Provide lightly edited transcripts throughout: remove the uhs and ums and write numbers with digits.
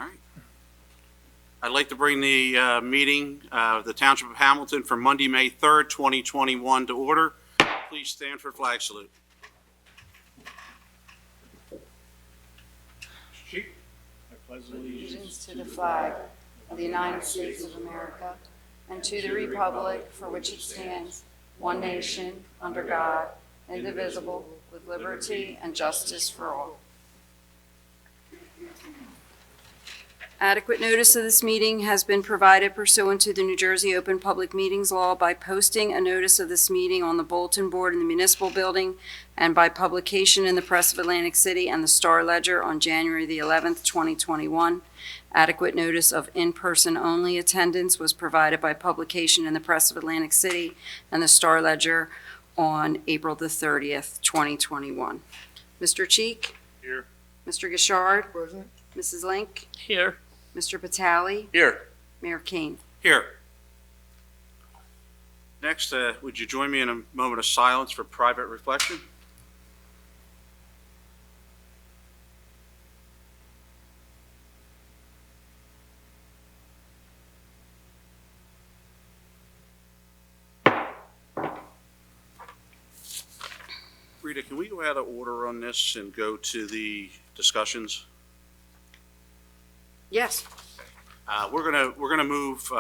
right. I'd like to bring the meeting of the Township of Hamilton for Monday, May 3rd, 2021 to order. Please stand for flag salute. Chief. I pledge Allegiance to the flag of the United States of America and to the republic for which it stands, one nation, under God, indivisible, with liberty and justice for all. Adequate notice of this meeting has been provided pursuant to the New Jersey Open Public Meetings Law by posting a notice of this meeting on the bulletin board in the municipal building and by publication in the Press of Atlantic City and the Star Ledger on January the 11th, 2021. Adequate notice of in-person only attendance was provided by publication in the Press of Atlantic City and the Star Ledger on April the 30th, 2021. Mr. Cheek? Here. Mr. Gishard? Present. Mrs. Link? Here. Mr. Patali? Here. Mayor Kane? Here. Next, would you join me in a moment of silence for private reflection? Rita, can we go out of order on this and go to the discussions? Yes. We're gonna move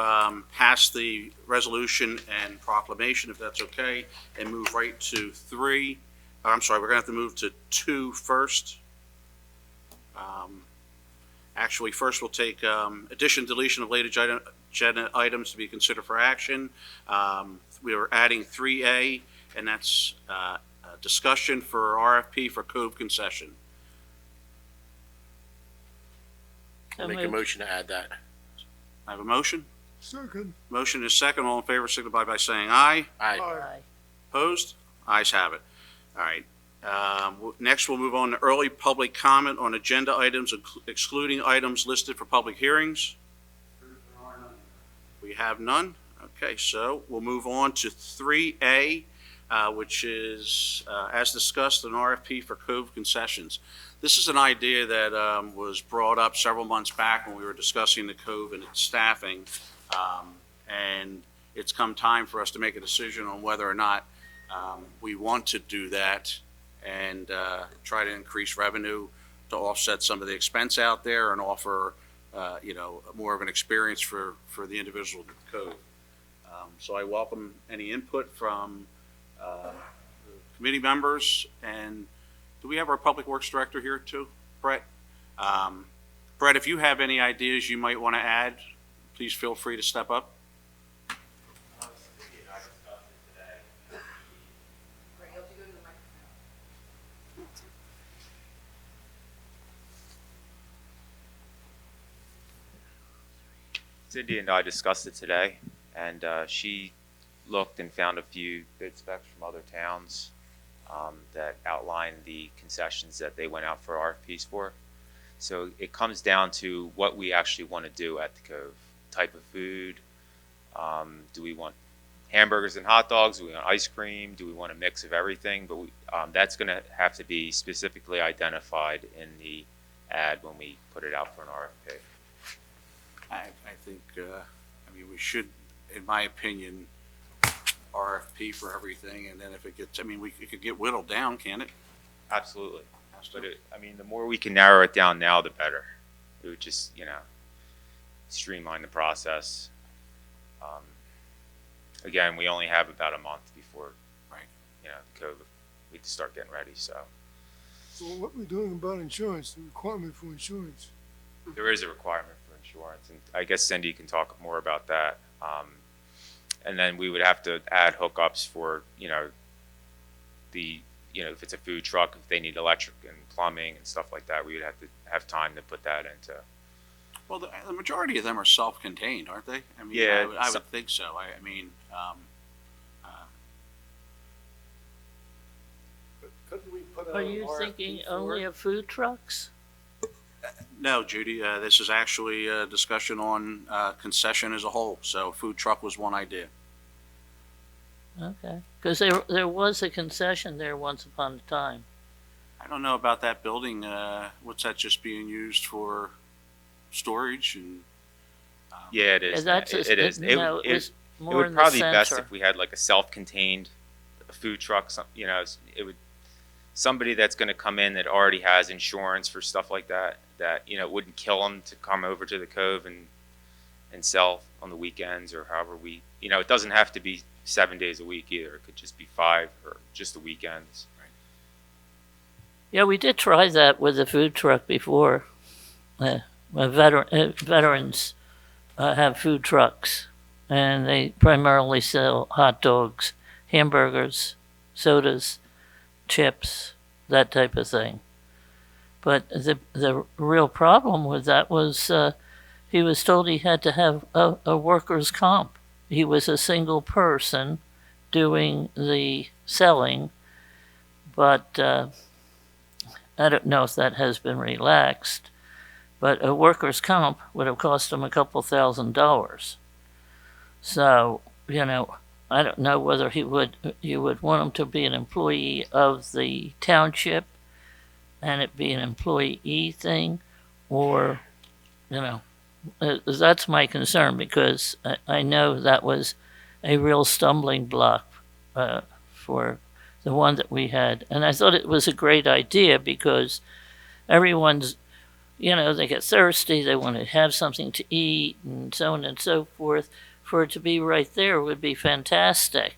past the resolution and proclamation, if that's okay, and move right to three. I'm sorry, we're gonna have to move to two first. Actually, first we'll take addition, deletion of late agenda items to be considered for action. We are adding 3A, and that's a discussion for RFP for Cove concession. I'll make a motion to add that. I have a motion. Second. Motion is second. All in favor signify by saying aye. Aye. Opposed? Ayes have it. All right. Next, we'll move on to early public comment on agenda items, excluding items listed for public hearings. We have none. Okay, so we'll move on to 3A, which is, as discussed, an RFP for Cove concessions. This is an idea that was brought up several months back when we were discussing the Cove and its staffing, and it's come time for us to make a decision on whether or not we want to do that and try to increase revenue to offset some of the expense out there and offer, more of an experience for the individual Cove. So I welcome any input from committee members. And do we have our Public Works Director here too, Brett? Brett, if you have any ideas you might want to add, please feel free to step up. Cindy and I discussed it today, and she looked and found a few bid specs from other towns that outline the concessions that they went out for RFPs for. So it comes down to what we actually want to do at the Cove. Type of food, do we want hamburgers and hot dogs, do we want ice cream, do we want a mix of everything? But that's going to have to be specifically identified in the ad when we put it out for an RFP. I think, we should, in my opinion, RFP for everything, and then if it gets, it could get whittled down, can't it? Absolutely. But the more we can narrow it down now, the better. It would just, streamline the process. Again, we only have about a month before, the COVID, we can start getting ready, so. So what we're doing about insurance, the requirement for insurance? There is a requirement for insurance, and I guess Cindy can talk more about that. And then we would have to add hookups for, if it's a food truck, if they need electric and plumbing and stuff like that, we would have to have time to put that into. Well, the majority of them are self-contained, aren't they? Yeah, I would think so. Couldn't we put Are you thinking only of food trucks? No, Judy, this is actually a discussion on concession as a whole, so food truck was one idea. Okay, because there was a concession there once upon a time. I don't know about that building. What's that just being used for storage and, Yeah, it Yeah, is. that's It is. no, it was It more would in the probably be best center. if we had like a self-contained food truck, it would, somebody that's gonna come in that already has insurance for stuff like that, it wouldn't kill them to come over to the Cove and sell on the weekends or however it doesn't have to be 7 days a week either. It could just be 5 or just the weekends. Yeah, we did try that with the food truck before. Veterans have food trucks, and they primarily sell hot dogs, hamburgers, sodas, chips, that type of thing. But the real problem with that was he was told he had to have a workers' comp. He was a single person doing the selling, but I don't know if that has been relaxed. But a workers' comp would have cost him a couple $1,000s. So, I don't know whether you would want him to be an employee of the township and it be an employee thing, or, that's my concern, because I know that was a real stumbling block for the one that we had. And I thought it was a great idea because everyone's, they get thirsty, they want to have something to eat, and so on and so forth. For it to be right there would be fantastic.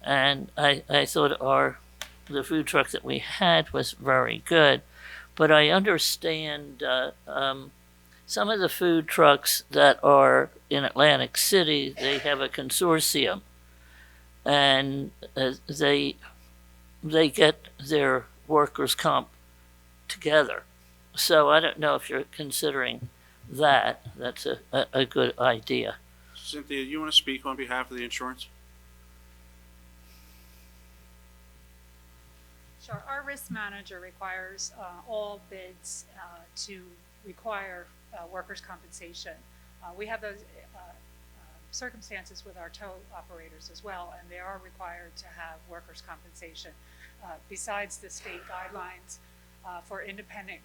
And I thought the food truck that we had was very good. But I understand some of the food trucks that are in Atlantic City, they have a consortium, and they get their workers' comp together. So I don't know if you're considering that. That's a good idea. Cynthia, you want to speak on behalf of the insurance? Sure. Our risk manager requires all bids to require workers' compensation. We have those circumstances with our tow operators as well, and they are required to have workers' compensation. Besides the state guidelines for independent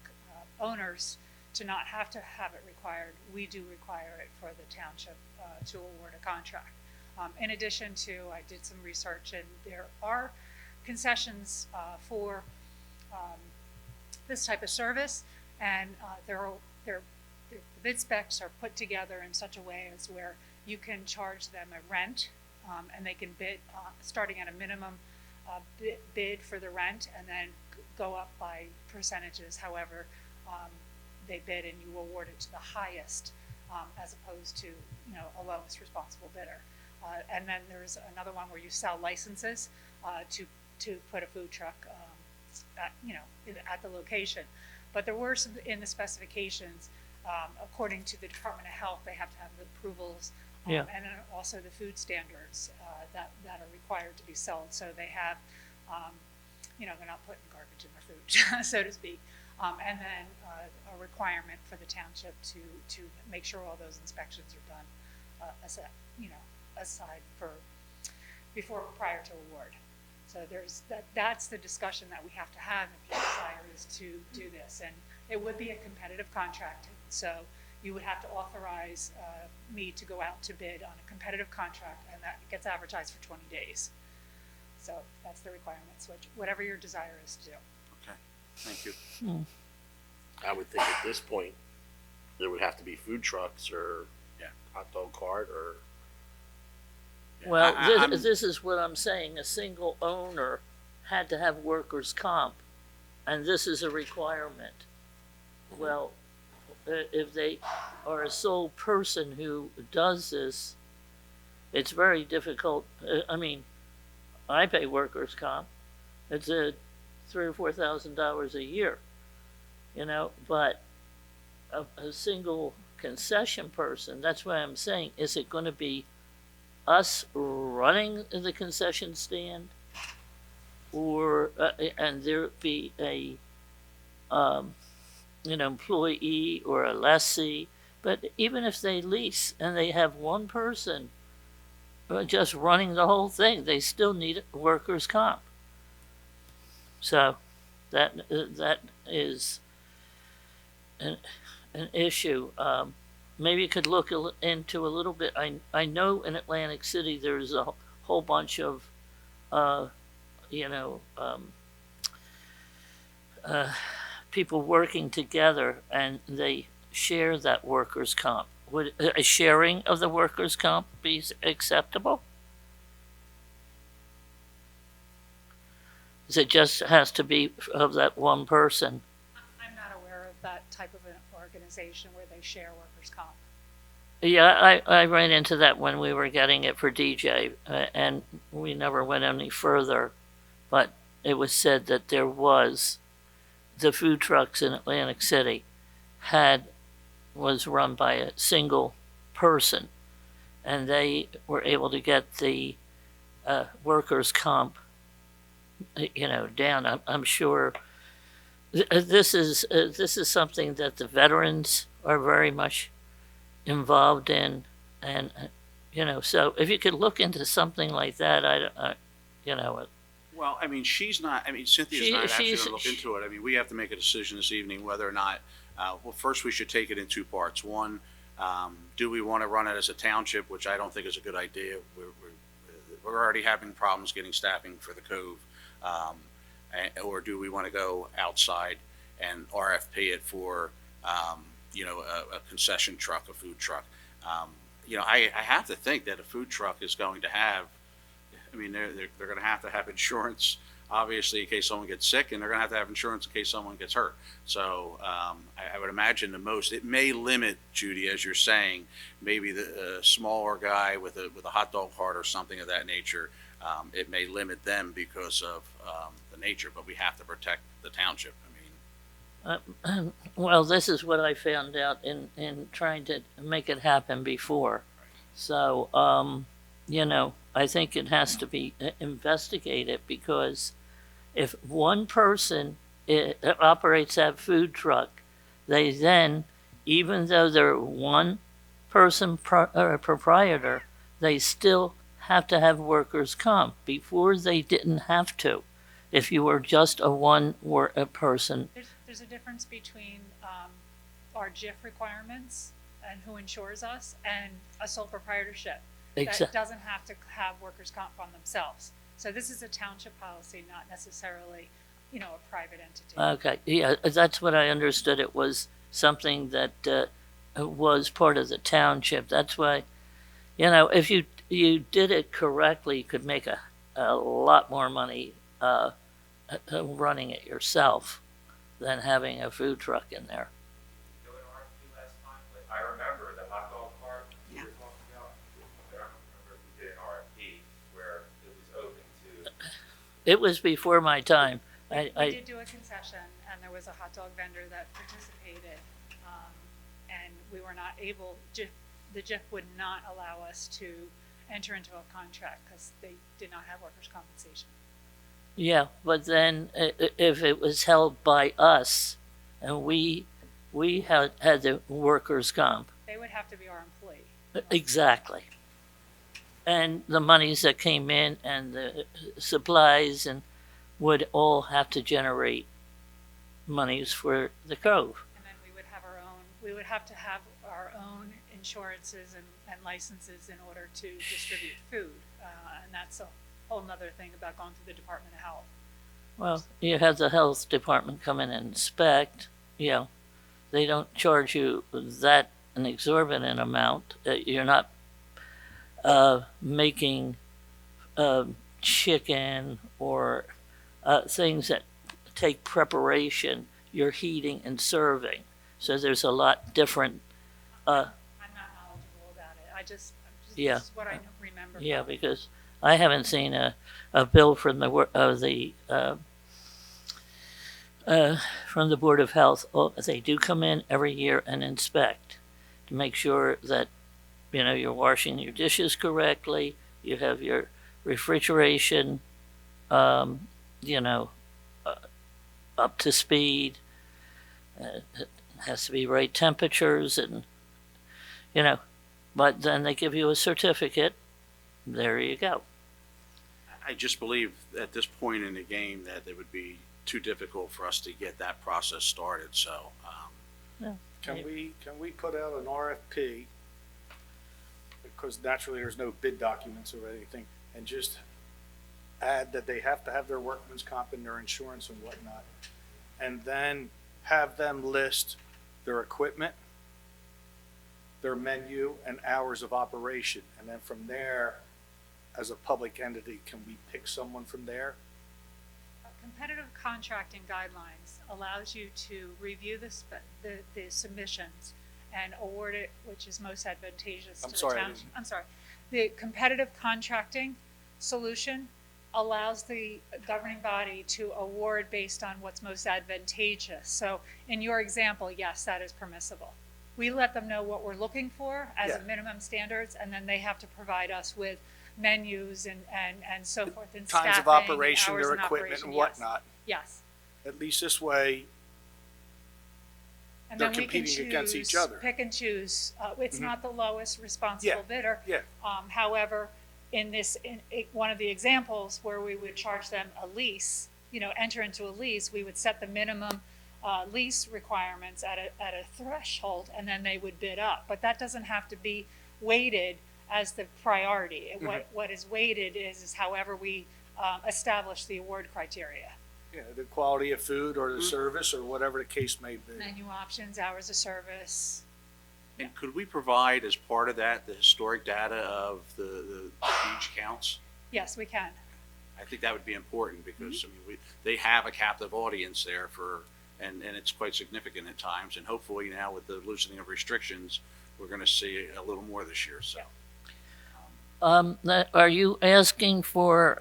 owners to not have to have it required, we do require it for the township to award a contract. In addition to, I did some research, and there are concessions for this type of service, and the bid specs are put together in such a way as where you can charge them a rent, and they can bid starting at a minimum bid for the rent, and then go up by percentages however they bid, and you award it to the highest as opposed to a lowest responsible bidder. And then there's another one where you sell licenses to put a food truck at the location. But there were some in the specifications, according to the Department of Health, they have to have the approvals Yeah. and then also the food standards that are required to be sold. So they have, they're not putting garbage in their food, so to speak. And then a requirement for the township to make sure all those inspections are done aside for prior to award. So that's the discussion that we have to have if your desire is to do this. And it would be a competitive contract. So you would have to authorize me to go out to bid on a competitive contract, and that gets advertised for 20 days. So that's the requirements, whatever your desire is to do. Okay, thank you. I would think at this point, there would have to be food trucks or hot dog cart or. Well, I'm- this is what I'm saying. A single owner had to have workers' comp, and this is a requirement. Well, if they are a sole person who does this, it's very difficult. I pay workers' comp. It's $3,000 or $4,000 a year, but a single concession person, that's why I'm saying, is it going to be us running the concession stand, or and there be a an employee or a lessee? But even if they lease and they have one person just running the whole thing, they still need workers' comp. So that is an issue. Maybe you could look into a little bit. I know in Atlantic City there's a whole bunch of, you know, people working together and they share that workers' comp. Would a sharing of the workers' comp be acceptable? It just has to be of that one person. I'm not aware of that type of an organization where they share workers' comp. Yeah, I ran into that when we were getting it for DJ, and we never went any further. But it was said that there was the food trucks in Atlantic City was run by a single person, and they were able to get the workers' comp, down. I'm sure this is something that the veterans are very much involved in, and so if you could look into something like that, Well, I mean, Cynthia's not actually going to look she's- into it. I mean, we have to make a decision this evening whether or not, well, first we should take it in two parts. One, do we want to run it as a township, which I don't think is a good idea. We're already having problems getting staffing for the Cove. Or do we want to go outside and RFP it for, a concession truck, a food truck? I have to think that a food truck is going to have, I mean, they're going to have insurance, obviously, in case someone gets sick, and they're going to have insurance in case someone gets hurt. So I would imagine it may limit, Judy, as you're saying, maybe the smaller guy with a hot dog cart or something of that nature. It may limit them because of the nature, but we have to protect the township. I mean, well, this is what I found out in trying to make it happen before. So, I think it has to be investigated, because if one person operates that food truck, they then, even though they're one person proprietor, they still have to have workers' comp. Before, they didn't have to. If you were just a person. There's a difference between our JIF requirements and who insures us and a sole proprietorship that doesn't have to have workers' comp on themselves. So this is a township policy, not necessarily, a private entity. Okay, yeah, that's what I understood. It was something that was part of the township. That's why, if you did it correctly, you could make a lot more money running it yourself than having a food truck in there. Go to RFP last time, but I remember the hot dog cart you were talking about. I don't remember if we did an RFP where it was open to. It was before my time. We did do a concession, and there was a hot dog vendor that participated, and we were not able, the JIF would not allow us to enter into a contract because they did not have workers' compensation. Yeah, but then if it was held by us and we had the workers' comp. They would have to be our employee. Exactly. And the monies that came in and the supplies and would all have to generate monies for the Cove. And then we would have to have our own insurances and licenses in order to distribute food. And that's a whole nother thing about going through the Department of Health. Well, you have the health department come in and inspect, they don't charge you that an exorbitant amount. You're not making chicken or things that take preparation. You're heating and serving. So there's a lot different. I'm not knowledgeable about it. This is what I remember. Yeah, because I haven't seen a bill from the from the Board of Health. They do come in every year and inspect to make sure that you're washing your dishes correctly. You have your refrigeration, up to speed. It has to be right temperatures, and but then they give you a certificate. There you go. I just believe at this point in the game that it would be too difficult for us to get that process started. So, Can we put out an RFP? Because naturally there's no bid documents or anything, and just add that they have to have their workman's comp and their insurance and whatnot. And then have them list their equipment, their menu, and hours of operation. And then from there, as a public entity, can we pick someone from there? Competitive contracting guidelines allows you to review the submissions and award it, which is most advantageous to the town. I'm sorry. The competitive contracting solution allows the governing body to award based on what's most advantageous. So in your example, yes, that is permissible. We let them know what we're looking for as a Yeah. minimum standards, and then they have to provide us with menus and so forth, and Times staffing, of operation, hours their in equipment operation. and Yes. whatnot. Yes. At least this way, And They're then we can competing against each choose- other. Pick and choose. It's Mhm. not the lowest responsible bidder. yeah. However, in one of the examples where we would charge them a lease, enter into a lease, we would set the minimum lease requirements at a threshold, and then they would bid up. But that doesn't have to be weighted as the priority. What is weighted is however we establish the award criteria. Yeah, the quality of food or the service or whatever the case may be. Menu options, hours of service. And could we provide as part of that the historic data of the beach counts? Yes, we can. I think that would be important because, I mean, they have a captive audience there and it's quite significant at times. And hopefully now with the loosening of restrictions, we're going to see a little more this year, so. Are you asking for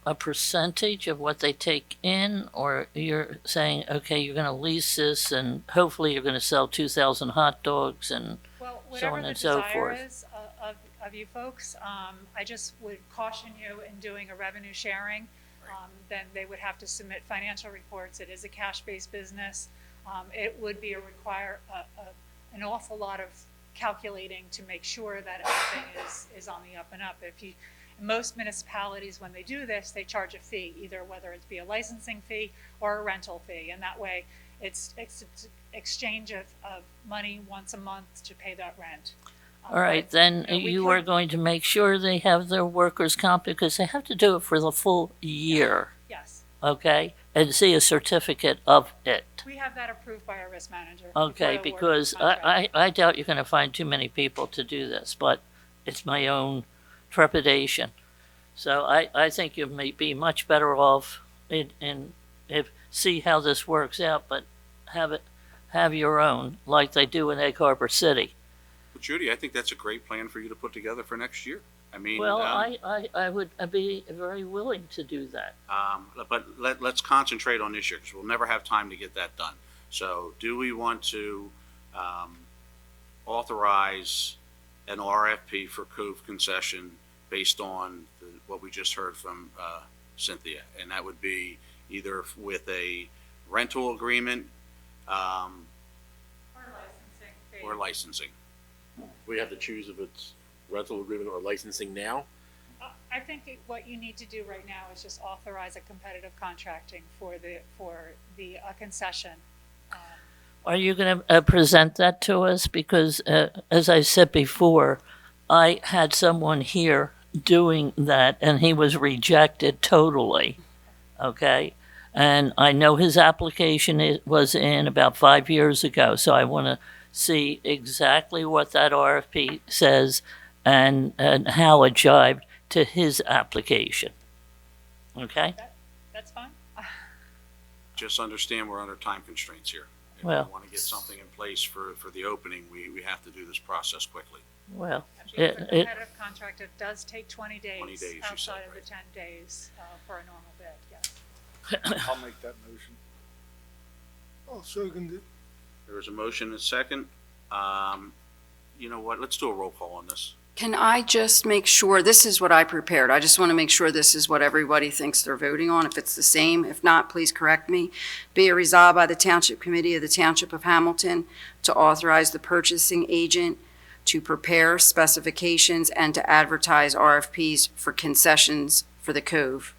a percentage of what they take in, or you're saying, okay, you're going to lease this and hopefully you're going to sell 2,000 hot dogs and Well, so whatever on the and so desire forth? is of you folks, I just would caution you in doing a revenue sharing. Then they would have to submit financial reports. It is a cash-based business. It would be an awful lot of calculating to make sure that everything is on the up and up. Most municipalities, when they do this, they charge a fee, either whether it be a licensing fee or a rental fee, and that way it's exchange of money once a month to pay that rent. all right, But, then we you could- are going to make sure they have their workers' comp because they have to do it for the full year, Yes, okay? And see a certificate of it. we have that approved by our risk manager. before Okay, the award because contract. I doubt you're going to find too many people to do this, but it's my own trepidation. So I think you may be much better off see how this works out, but have your own like they do in Egg Harbor City. Well, Judy, I think that's a great plan for you to put together for next year. I mean, Well, I would be very willing to do that. but let's concentrate on this year because we'll never have time to get that done. So do we want to authorize an RFP for Cove concession based on what we just heard from Cynthia? And that would be either with a rental agreement Or licensing fee. or licensing. We have to choose if it's rental agreement or licensing now. I think what you need to do right now is just authorize a competitive contracting for the concession. Are you going to present that to us? Because as I said before, I had someone here doing that and he was rejected totally. Okay? And I know his application was in about 5 years ago, so I want to see exactly what that RFP says and how it jibed to his application. Okay? That's fine? Just understand we're under time constraints here. If Well- we want to get something in place for the opening, we have to do this process quickly. Well, Because a it, competitive contract, it does take 20 days. 20 days, you said, outside of the right? 10 days for a normal bid, yes. I'll make that motion. I'll second it. There is a motion and a second. You know what, let's do a roll call on this. Can I just make sure, this is what I prepared, I just want to make sure this is what everybody thinks they're voting on, if it's the same. If not, please correct me. Be it resolved by the Township Committee of the Township of Hamilton to authorize the purchasing agent to prepare specifications and to advertise RFPs for concessions for the Cove.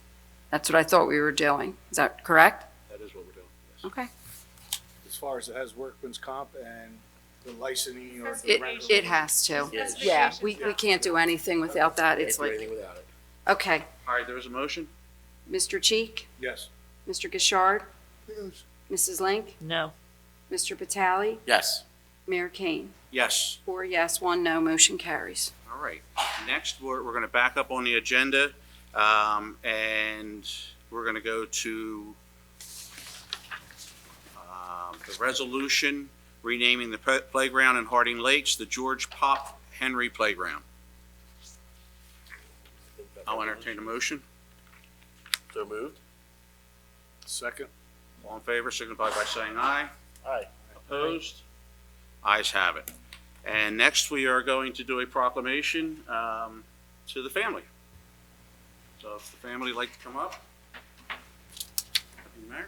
That's what I thought we were doing. Is that correct? That is what we're doing. Yes. Okay. As far as it has workman's comp and the licensing or the It, rental? it has to. Yes. Yeah, we can't do anything without that. Can't It's do like, anything without it. okay. All right, there is a motion? Mr. Cheek, Yes. Mr. Gishard, Yes. Mrs. Link, No. Mr. Batali, Yes. Mayor Kane. Yes. 4 yes, 1 no, motion carries. All right. Next, we're going to back up on the agenda, and we're going to go to the resolution renaming the playground in Harding Lakes, the George Pop Henry Playground. I'll entertain a motion. So moved. Second? All in favor, signify by saying aye. Aye. Opposed? Ayes have it. And next, we are going to do a proclamation to the family. So if the family would like to come up. Mayor?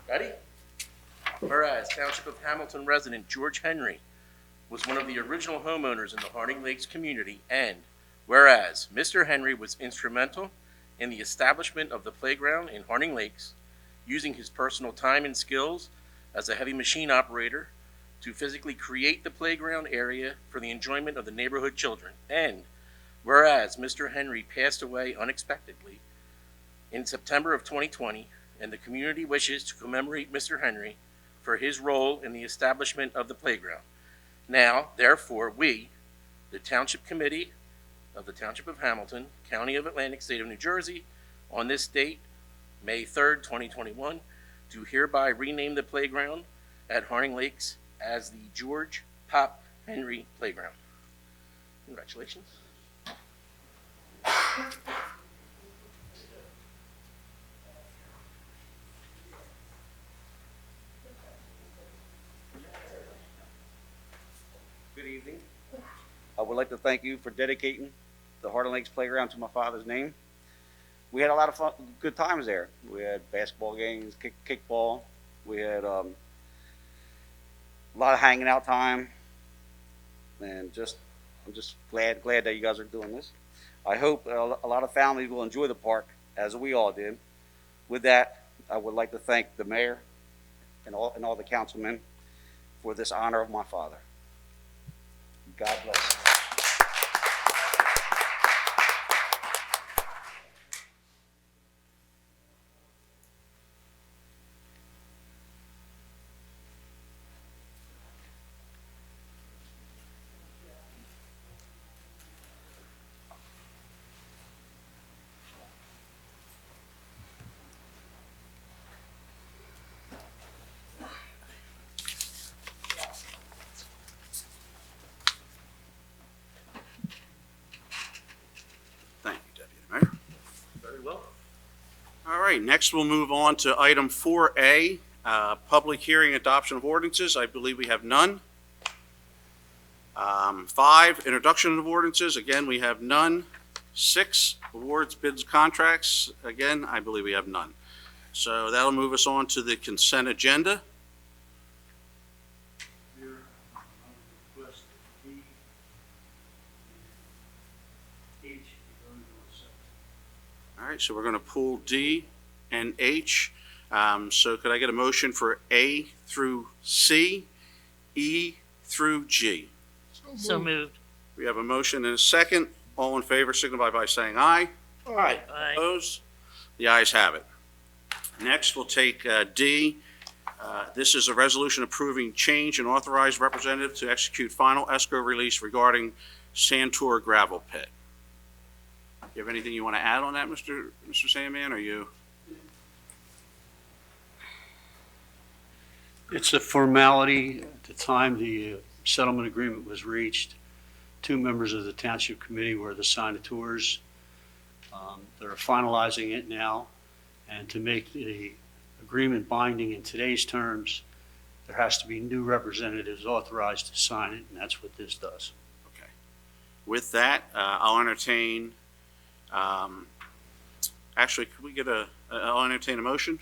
Ready? Whereas Township of Hamilton resident George Henry was one of the original homeowners in the Harding Lakes community, and whereas Mr. Henry was instrumental in the establishment of the playground in Harding Lakes, using his personal time and skills as a heavy machine operator to physically create the playground area for the enjoyment of the neighborhood children, and whereas Mr. Henry passed away unexpectedly in September of 2020, and the community wishes to commemorate Mr. Henry for his role in the establishment of the playground. Now, therefore, we, the Township Committee of the Township of Hamilton, County of Atlantic, State of New Jersey, on this date, May 3rd, 2021, do hereby rename the playground at Harding Lakes as the George Pop Henry Playground. Congratulations. Good evening. I would like to thank you for dedicating the Harding Lakes Playground to my father's name. We had a lot of fun, good times there. We had basketball games, kickball. We had a lot of hanging out time, and I'm just glad that you guys are doing this. I hope a lot of families will enjoy the park as we all did. With that, I would like to thank the mayor and all the councilmen for this honor of my father. God bless. Thank you, Deputy Mayor. Very well. All right, next we'll move on to item 4A, public hearing adoption of ordinances. I believe we have none. 5, introduction of ordinances. Again, we have none. 6, awards, bids, contracts. Again, I believe we have none. So that'll move us on to the consent agenda. All right, so we're going to pull D and H. So could I get a motion for A through C, E through G? So moved. We have a motion and a second. All in favor signify by saying aye. Aye. Aye. Opposed? The ayes have it. Next, we'll take D. This is a resolution approving change and authorized representative to execute final escrow release regarding Santor gravel pit. You have anything you want to add on that, Mr. Sandman, or you? It's a formality. At the time the settlement agreement was reached, 2 members of the Township Committee were the signatories. They're finalizing it now, and to make the agreement binding in today's terms, there has to be new representatives authorized to sign it, and that's what this does. Okay. With that, I'll entertain, actually, could we get I'll entertain a motion?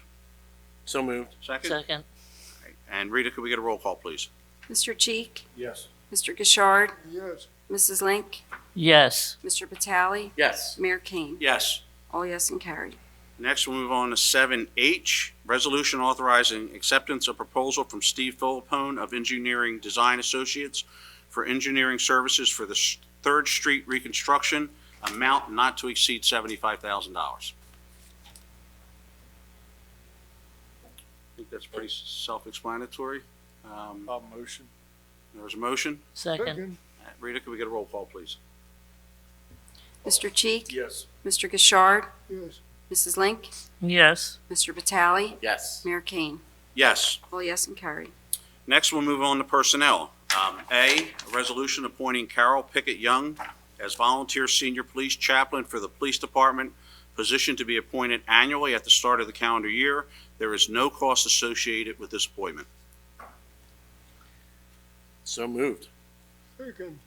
So moved. Second? Second. All right. And Rita, could we get a roll call, please? Mr. Cheek, Yes. Mr. Gishard, Yes. Mrs. Link, Yes. Mr. Batali, Yes. Mayor Kane. Yes. All yes and carried. Next, we'll move on to 7H, resolution authorizing acceptance of proposal from Steve Philippone of Engineering Design Associates for engineering services for the 3rd Street reconstruction, amount not to exceed $75,000. I think that's pretty self-explanatory. Motion. There's a motion. Second. Rita, could we get a roll call, please? Mr. Cheek, Yes. Mr. Gishard, Yes. Mrs. Link, Yes. Mr. Batali, Yes. Mayor Kane. Yes. All yes and carried. Next, we'll move on to personnel. A resolution appointing Carol Pickett Young as volunteer senior police chaplain for the police department, position to be appointed annually at the start of the calendar year. There is no cost associated with this appointment. So moved. Second.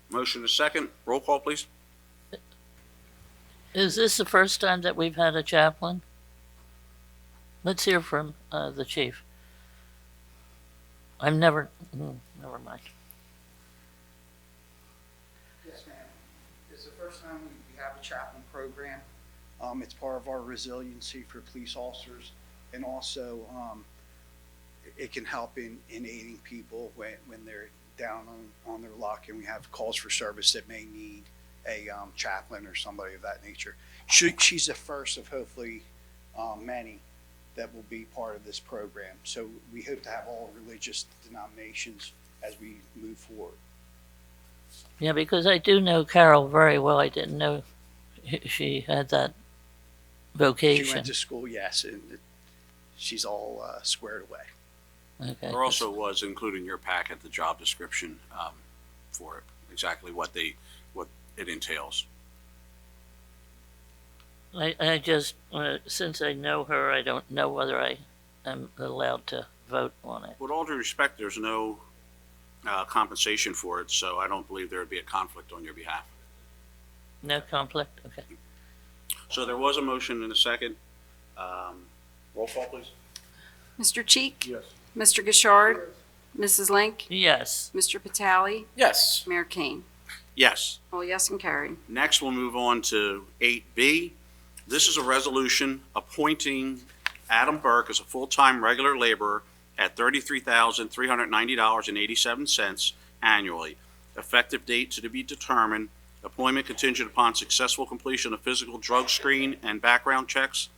Motion is second. Roll call, please. Is this the first time that we've had a chaplain? Let's hear from the chief. Never mind. Yes, ma'am. It's the first time we have a chaplain program. It's part of our resiliency for police officers, and also it can help in aiding people when they're down on their luck and we have calls for service that may need a chaplain or somebody of that nature. She's the first of hopefully many that will be part of this program. So we hope to have all religious denominations as we move forward. Yeah, because I do know Carol very well. I didn't know she had that vocation. She went to school, yes, and she's all squared away. Okay. There also was, included in your packet, the job description for it, exactly what it entails. I just, since I know her, I don't know whether I am allowed to vote on it. With all due respect, there's no compensation for it, so I don't believe there would be a conflict on your behalf. No conflict? Okay. So there was a motion and a second. Roll call, please. Mr. Cheek, Yes. Mr. Gishard, Mrs. Link, Yes. Mr. Batali, Yes. Mayor Kane. Yes. All yes and carried. Next, we'll move on to 8B. This is a resolution appointing Adam Burke as a full-time regular laborer at $33,390.87 annually. Effective date to be determined. Appointment contingent upon successful completion of physical drug screen and background checks.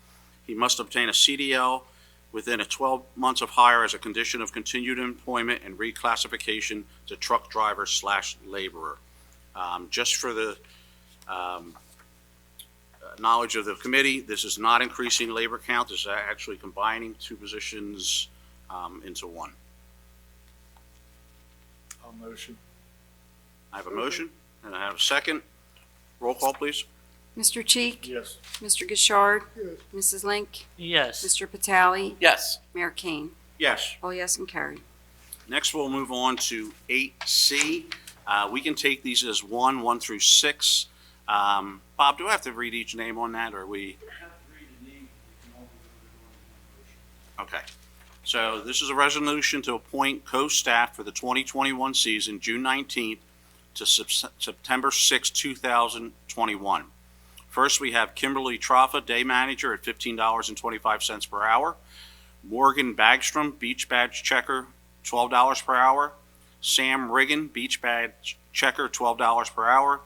He must obtain a CDL within 12 months of hire as a condition of continued employment and reclassification to truck driver / laborer. Just for the knowledge of the committee, this is not increasing labor count. This is actually combining 2 positions into one. I'll motion. I have a motion and I have a second. Roll call, please. Mr. Cheek, Yes. Mr. Gishard, Yes. Mrs. Link, Yes. Mr. Batali, Yes. Mayor Kane. Yes. All yes and carried. Next, we'll move on to 8C. We can take these as 1 through 6. Bob, do I have to read each name on that, or are we? Okay. So this is a resolution to appoint co-staff for the 2021 season, June 19th to September 6, 2021. First, we have Kimberly Troffa, day manager at $15.25 per hour. Morgan Bagstrom, beach badge checker, $12 per hour. Sam Riggin, beach badge checker, $12 per hour.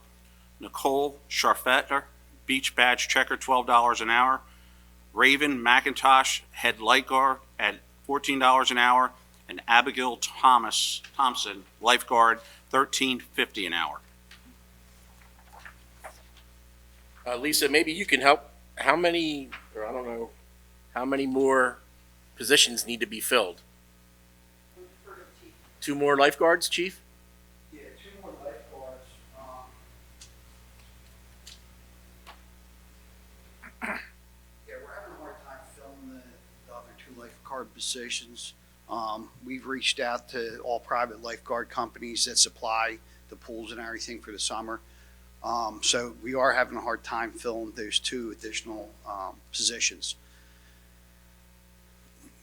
Nicole Scharfetter, beach badge checker, $12 an hour. Raven McIntosh, head lifeguard at $14 an hour. And Abigail Thompson, lifeguard, $13.50 an hour. Lisa, maybe you can help. How many, or I don't know, how many more positions need to be filled? 2 more lifeguards, Chief? Yeah, 2 more lifeguards. Yeah, we're having a hard time filling the other 2 lifeguard positions. We've reached out to all private lifeguard companies that supply the pools and everything for the summer. So we are having a hard time filling those 2 additional positions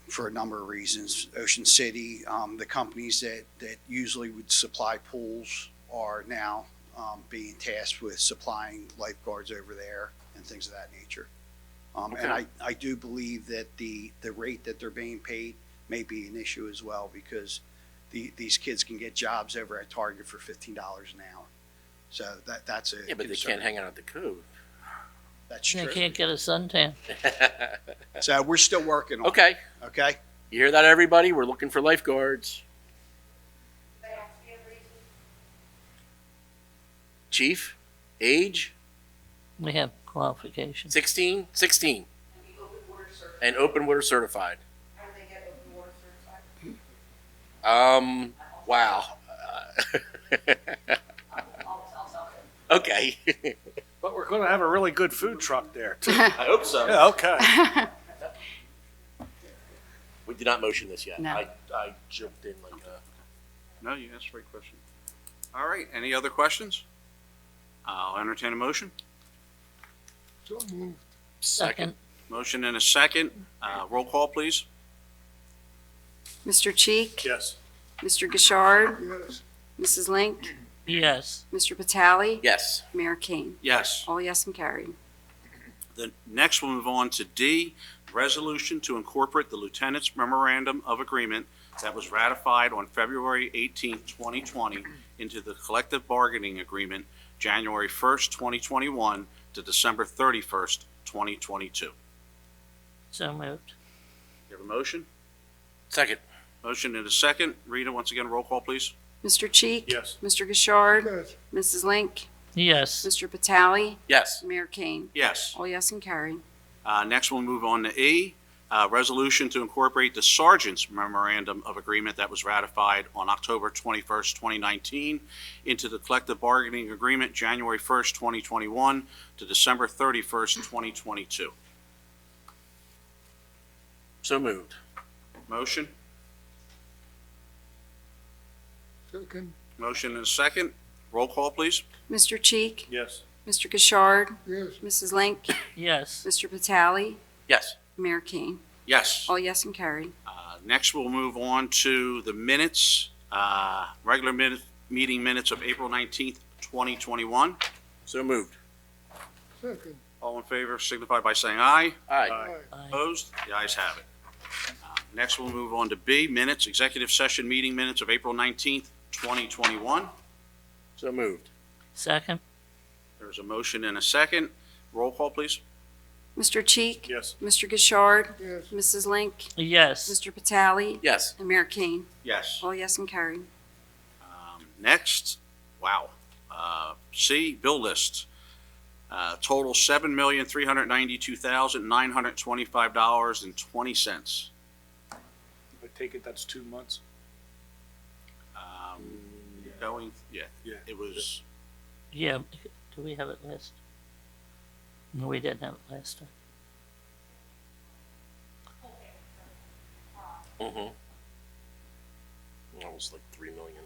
for a number of reasons. Ocean City, the companies that usually would supply pools are now being tasked with supplying lifeguards over there and things of that nature. And Okay. I do believe that the rate that they're being paid may be an issue as well, because these kids can get jobs over at Target for $15 an hour. So that's a Yeah, but they concern. can't hang out at the cove. That's They true. can't get a suntan. So we're still working on it. Okay. Okay? You hear that, everybody? We're looking for lifeguards. Chief, age, We have qualifications. 16? 16. And open water certified. Wow. Okay. But we're gonna have a really good food truck there, too. I hope so. Yeah, okay. We did not motion this yet. No. I jumped in like No, you asked the right question. All right, any other questions? I'll entertain a motion. So moved. second. Motion and a second. Roll call, please. Mr. Cheek? Yes. Mr. Gishard? Yes. Mrs. Link? Yes. Mr. Vitale? Yes. Mayor Kane? Yes. All yes and carried. The next we'll move on to D, resolution to incorporate the Lieutenant's Memorandum of Agreement that was ratified on February 18, 2020 into the collective bargaining agreement January 1st, 2021 to December 31st, 2022. So moved. You have a motion? Second. Motion and a second. Rita, once again, roll call, please. Mr. Cheek? Yes. Mr. Gishard? Yes. Mrs. Link? Yes. Mr. Vitale? Yes. Mayor Kane? Yes. All yes and carried. Next, we'll move on to E, resolution to incorporate the Sergeant's Memorandum of Agreement that was ratified on October 21st, 2019 into the collective bargaining agreement January 1st, 2021 to December 31st, 2022. So moved. Motion? Second. Motion and a second. Roll call, please. Mr. Cheek? Yes. Mr. Gishard? Yes. Mrs. Link? Yes. Mr. Vitale? Yes. Mayor Kane? Yes. All yes and carried. Next, we'll move on to the minutes, regular meeting minutes of April 19th, 2021. So moved. Second. All in favor signify by saying aye. Aye. Aye. Aye. Opposed? The ayes have it. Next, we'll move on to B, minutes, executive session meeting minutes of April 19th, 2021. So moved. Second. There's a motion and a second. Roll call, please. Mr. Cheek? Yes. Mr. Gishard? Yes. Mrs. Link? Yes. Mr. Vitale? Yes. And Mayor Kane? Yes. All yes and carried. Next, wow. C, bill list. Total $7,392,925.20. I take it that's 2 months? Going, yeah, Yeah. it was, Yeah. Do we have it last? No, we didn't have it last time. Mm-hmm. That was like 3 million.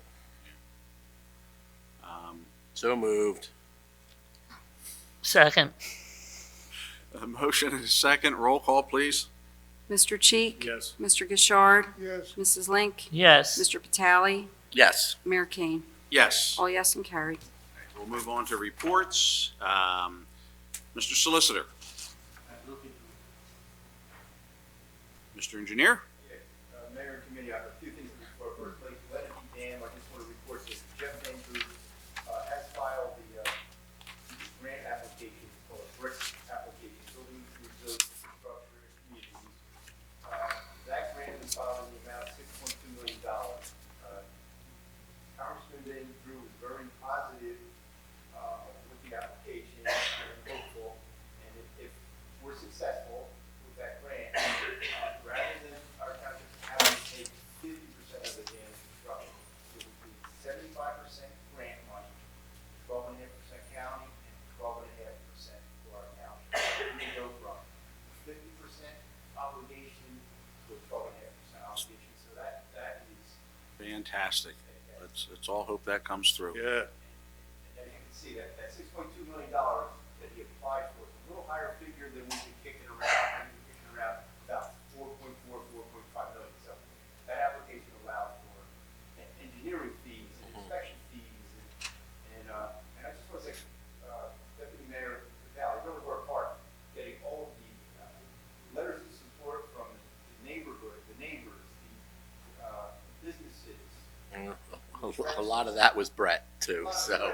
So moved. Second. a motion and a second. Roll call, please. Mr. Cheek? Yes. Mr. Gishard? Yes. Mrs. Link? Yes. Mr. Vitale? Yes. Mayor Kane? Yes. All yes and carried. We'll move on to reports. Mr. Solicitor. Mr. Engineer. Mayor and committee, I have a few things before first place. Leonard Dam, I just want to report that Jeff Van Group has filed the grant application, it's called a BRIC application, Building Resilience Infrastructure and Communities. That grant was filed in the amount of $6.2 million. Congressman Van Drew was very positive with the application and hopeful. Fantastic. Let's all hope that comes through. Yeah. And as you can see, that $6.2 million that he applied for is a little higher figure than we've been kicking around. We've been kicking around about 4.5 million. So that application allowed for engineering fees and inspection fees. And I just want to say, Deputy Mayor Valley, really worked hard getting all of the letters of support from the neighborhood, the neighbors, the businesses. A lot of that was Brett too, so.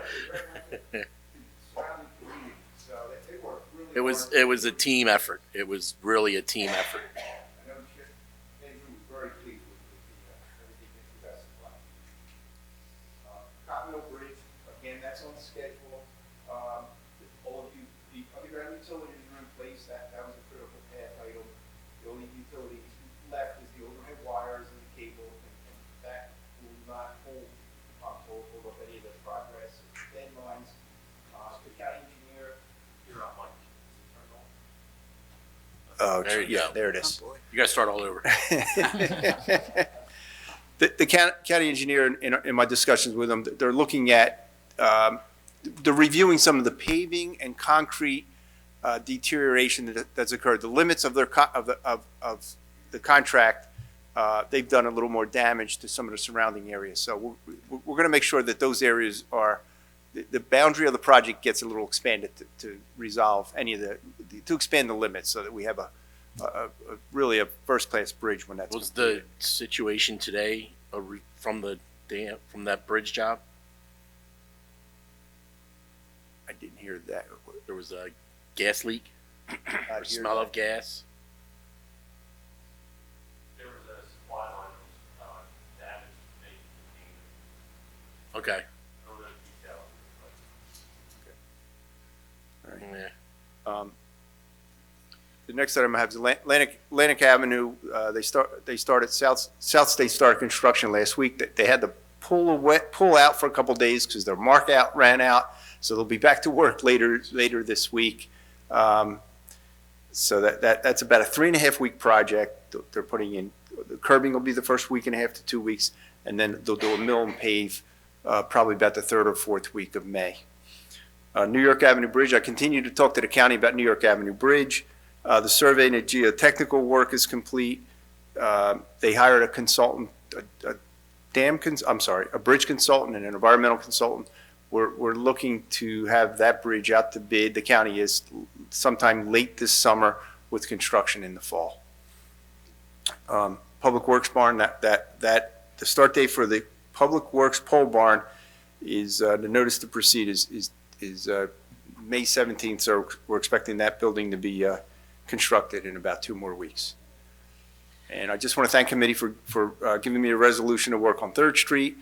It was a team effort. It was really a team effort. I know Andrew was very pleased with everything that you guys supplied. Continental Bridge, again, that's on schedule. All of you, the underground utilities are in place. That was a critical path item. The only utility left is the overhead wires and the cable, and that will not hold up any of the progress or deadlines. The county engineer, you're not Mike. Oh, There you go. there it is. You gotta start all over. The county engineer, in my discussions with them, they're looking at, they're reviewing some of the paving and concrete deterioration that's occurred. The limits of their, of the contract, they've done a little more damage to some of the surrounding areas. So we're going to make sure that those areas are, the boundary of the project gets a little expanded to resolve any of to expand the limits so that we have a really a first-class bridge when that's Was completed. the situation today from that bridge job? I didn't hear that. There was a gas leak or smell of gas? There was a supply line damage made to the Okay. I don't know the details, but All right. Yeah. The next item I have is Atlantic Avenue. They started South State started construction last week. They had to pull out for a couple days because their mark out ran out. So they'll be back to work later this week. So that's about a 3.5 week project. They're putting in, the curbing will be the first week and a half to 2 weeks, and then they'll do a mill and pave probably about the 3rd or 4th week of May. New York Avenue Bridge, I continue to talk to the county about New York Avenue Bridge. The survey and the geotechnical work is complete. They hired a consultant, a bridge consultant and an environmental consultant. We're looking to have that bridge out to bid. The county is sometime late this summer with construction in the fall. Public Works barn, the start date for the Public Works pole barn is, the notice to proceed is May 17th. So we're expecting that building to be constructed in about 2 more weeks. And I just want to thank committee for giving me a resolution to work on 3rd Street.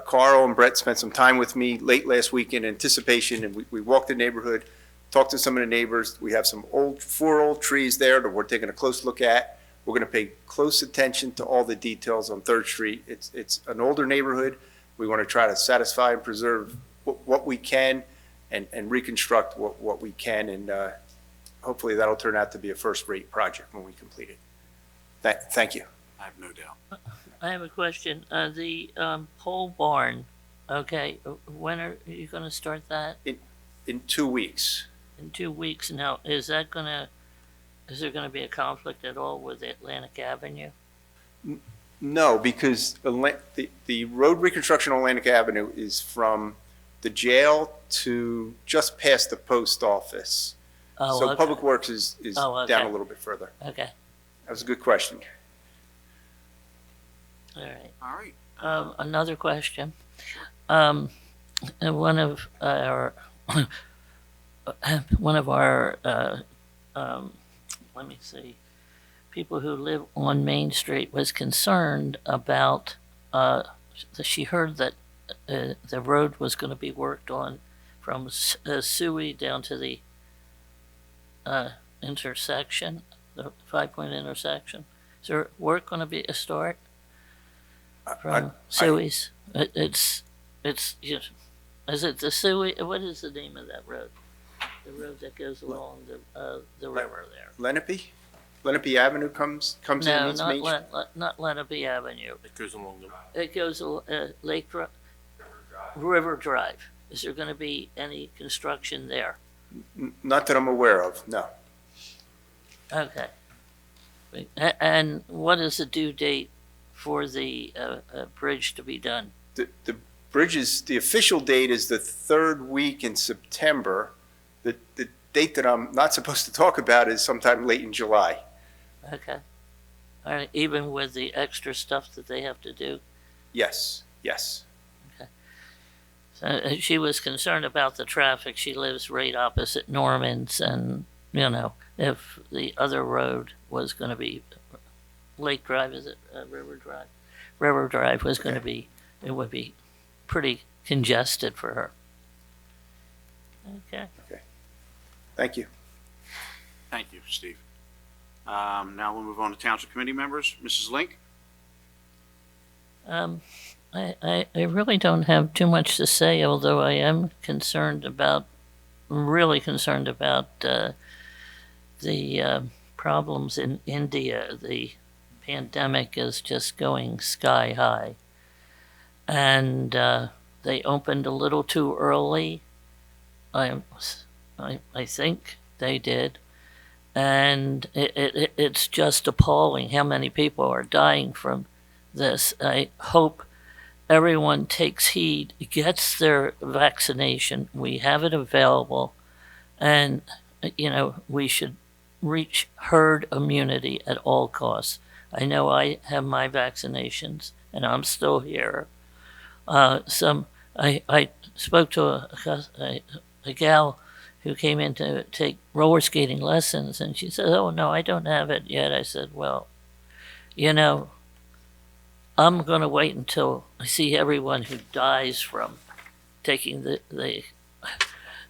Carl and Brett spent some time with me late last week in anticipation, and we walked the neighborhood, talked to some of the neighbors. We have some 4 old trees there that we're taking a close look at. We're going to pay close attention to all the details on 3rd Street. It's an older neighborhood. We want to try to satisfy and preserve what we can and reconstruct what we can, and hopefully that'll turn out to be a first-rate project when we complete it. Thank you. I have no doubt. I have a question. The pole barn, okay, when are you gonna start that? In 2 weeks. In 2 weeks now, is there gonna be a conflict at all with Atlantic Avenue? No, because the road reconstruction on Atlantic Avenue is from the jail to just past the post office. Oh, So okay. Public Works is Oh, okay. down a little bit further. Okay, That was a good question. all right. All right. Another question. And one of our, let me see, people who live on Main Street was concerned about, she heard that the road was going to be worked on from Suey down to the intersection, the 5-point intersection. Is there work going to be a start from Suey's? It's you know, is it the Suey? What is the name of that road? The road that goes along the river there. Lenape? Lenape Avenue comes in and No, meets Main Street? not Lenape Avenue. It goes along the. It goes, Lake Drive, River Drive. Is there gonna be any construction there? Not that I'm aware of, no. Okay. And what is the due date for the bridge to be done? The bridge is, the official date is the third week in September. The date that I'm not supposed to talk about is sometime late in July. Okay. All right, even with the extra stuff that they have to do? Yes, yes. So she was concerned about the traffic. She lives right opposite Norman's, and, you know, if the other road was gonna be, Lake Drive, is it, River Drive? River Drive was gonna be, it would be pretty congested for her. Okay. Thank you. Thank you, Steve. Now we'll move on to Township Committee members. Mrs. Link? I really don't have too much to say, although I am really concerned about the problems in India. The pandemic is just going sky high. And they opened a little too early. I think they did. And it's just appalling how many people are dying from this. I hope everyone takes heed, gets their vaccination. We have it available. And, you know, we should reach herd immunity at all costs. I know I have my vaccinations and I'm still here. I spoke to a gal who came in to take roller skating lessons, and she said, "Oh, no, I don't have it yet." I said, "Well, you know, I'm going to wait until I see everyone who dies from taking the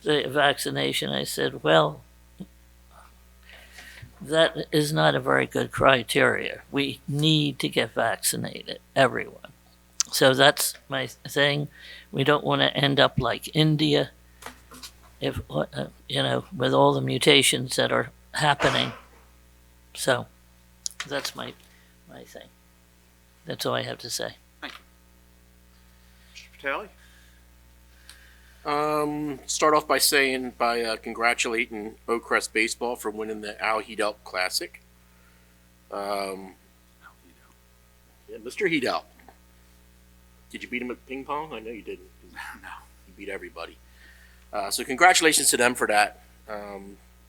vaccination." I said, "Well, that is not a very good criteria. We need to get vaccinated, everyone." So that's my thing. We don't want to end up like India, if you know, with all the mutations that are happening. So that's my thing. That's all I have to say. Thank you. Mr. Patali? Start off by congratulating Oakcrest Baseball for winning the Al Hedelp Classic. Yeah, Mr. Hedelp. Did you beat him at ping pong? I know you didn't. No. You beat everybody. So congratulations to them for that.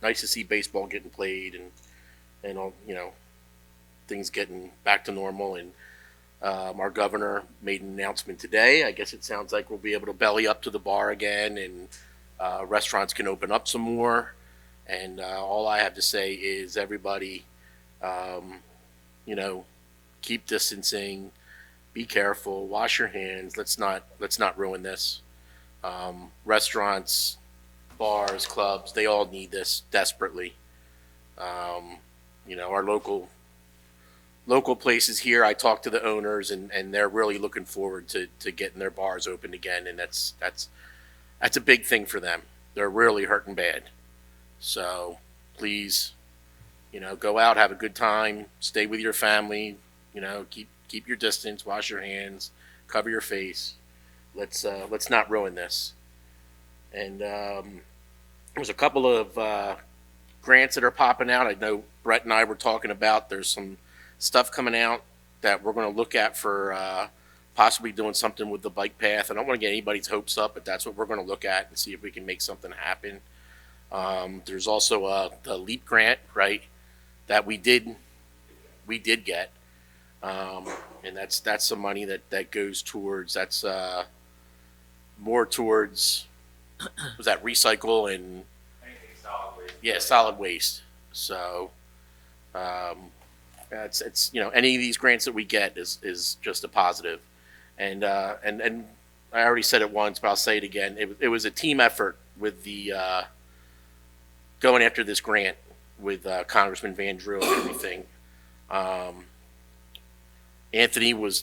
Nice to see baseball getting played and all, you know, things getting back to normal. And our governor made an announcement today. I guess it sounds like we'll be able to belly up to the bar again, and restaurants can open up some more. And all I have to say is everybody, you know, keep distancing, be careful, wash your hands. Let's not ruin this. Restaurants, bars, clubs, they all need this desperately. You know, our local places here, I talk to the owners and they're really looking forward to getting their bars open again. And that's a big thing for them. They're really hurting bad. So please, you know, go out, have a good time, stay with your family, you know, keep your distance, wash your hands, cover your face. Let's not ruin this. And there's a couple of grants that are popping out. I know Brett and I were talking about. There's some stuff coming out that we're going to look at for possibly doing something with the bike path. I don't want to get anybody's hopes up, but that's what we're going to look at and see if we can make something happen. There's also the LEAP grant, right, that we did get. And that's some money that goes towards, that's more towards, was that recycle and Anything solid waste. yeah, solid waste. So it's you know, any of these grants that we get is just a positive. And I already said it once, but I'll say it again. It was a team effort with the going after this grant with Congressman Van Drew and everything. Anthony was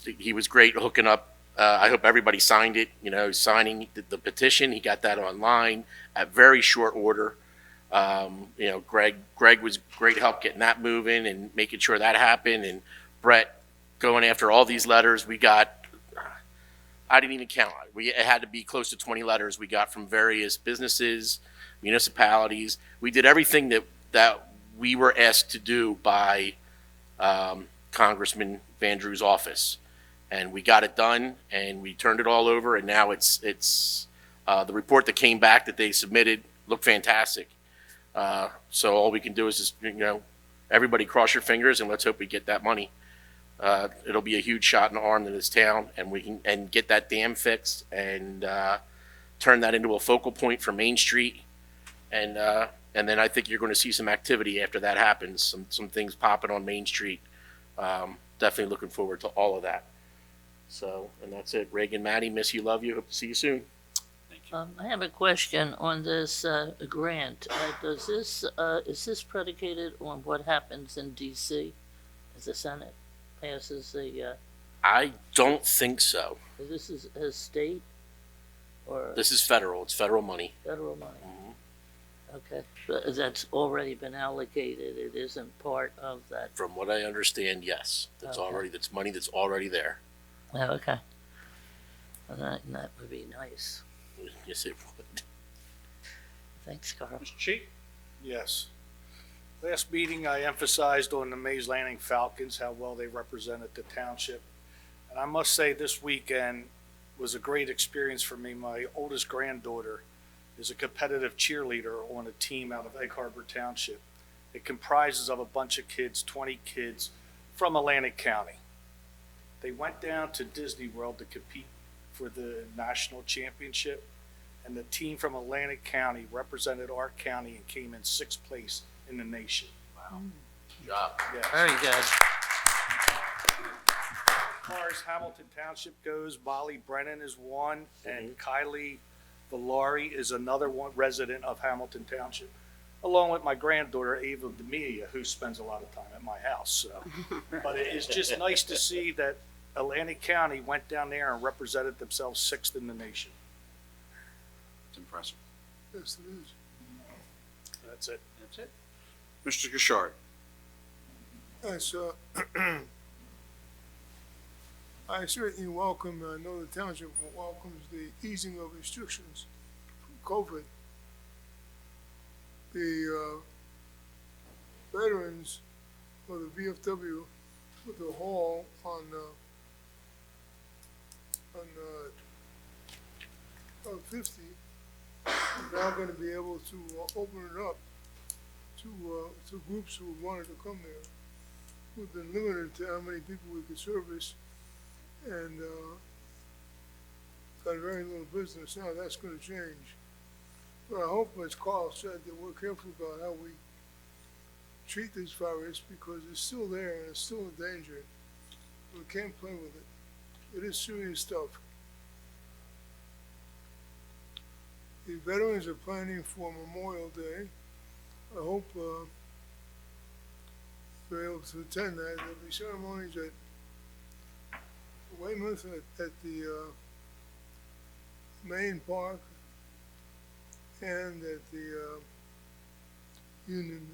great hooking up. I hope everybody signed it. You know, signing the petition. He got that online at very short order. Greg was great help getting that moving and making sure that happened, and Brett going after all these letters. We got, I didn't even count. It had to be close to 20 letters we got from various businesses, municipalities. We did everything that we were asked to do by Congressman Van Drew's office, and we got it done, and we turned it all over, and now it's the report that came back that they submitted looked fantastic. So all we can do is just, everybody cross your fingers and let's hope we get that money. It'll be a huge shot in the arm to this town, and we can get that dam fixed and turn that into a focal point for Main Street. And then I think you're going to see some activity after that happens, some things popping on Main Street. Definitely looking forward to all of that. So, and that's it. Reagan, Maddie, miss you, love you. Hope to see you soon. I have a question on this grant. Is this predicated on what happens in D.C. as the Senate passes the? I don't think so. This is a state, or This is federal. It's federal money. federal money. Okay, but that's already been allocated. It isn't part of that. From what I understand, yes. That's Okay. that's money that's already there. Oh, okay. Well, that would be nice. Yes, it would. Thanks, Carl. Mr. Chief? Yes. Last meeting, I emphasized on the Mays Landing Falcons, how well they represented the township. And I must say, this weekend was a great experience for me. My oldest granddaughter is a competitive cheerleader on a team out of Egg Harbor Township. It comprises of a bunch of kids, 20 kids from Atlantic County. They went down to Disney World to compete for the national championship, and the team from Atlantic County represented our county and came in 6th place in the nation. Wow. Good job. Yes. Very good. As far as Hamilton Township goes, Molly Brennan is one, and Kylie Valari is another one, resident of Hamilton Township, along with my granddaughter Ava D'Amelia, who spends a lot of time at my house. So, but it is just nice to see that Atlantic County went down there and represented themselves 6th in the nation. It's impressive. Yes, it is. That's it. That's it. Mr. Gashard. Yes, I certainly welcome, I know the township welcomes the easing of restrictions from COVID. The veterans for the VFW with the hall on Route 50 are now going to be able to open it up to groups who wanted to come there. We've been limited to how many people we could service, and got very little business. Now that's going to change. But I hope, as Carl said, that we're careful about how we treat this virus, because it's still there and it's still a danger. We can't play with it. It is serious stuff. The veterans are planning for Memorial Day. I hope they're able to attend that. There'll be ceremonies at Weymouth, at the main park, and at the Union,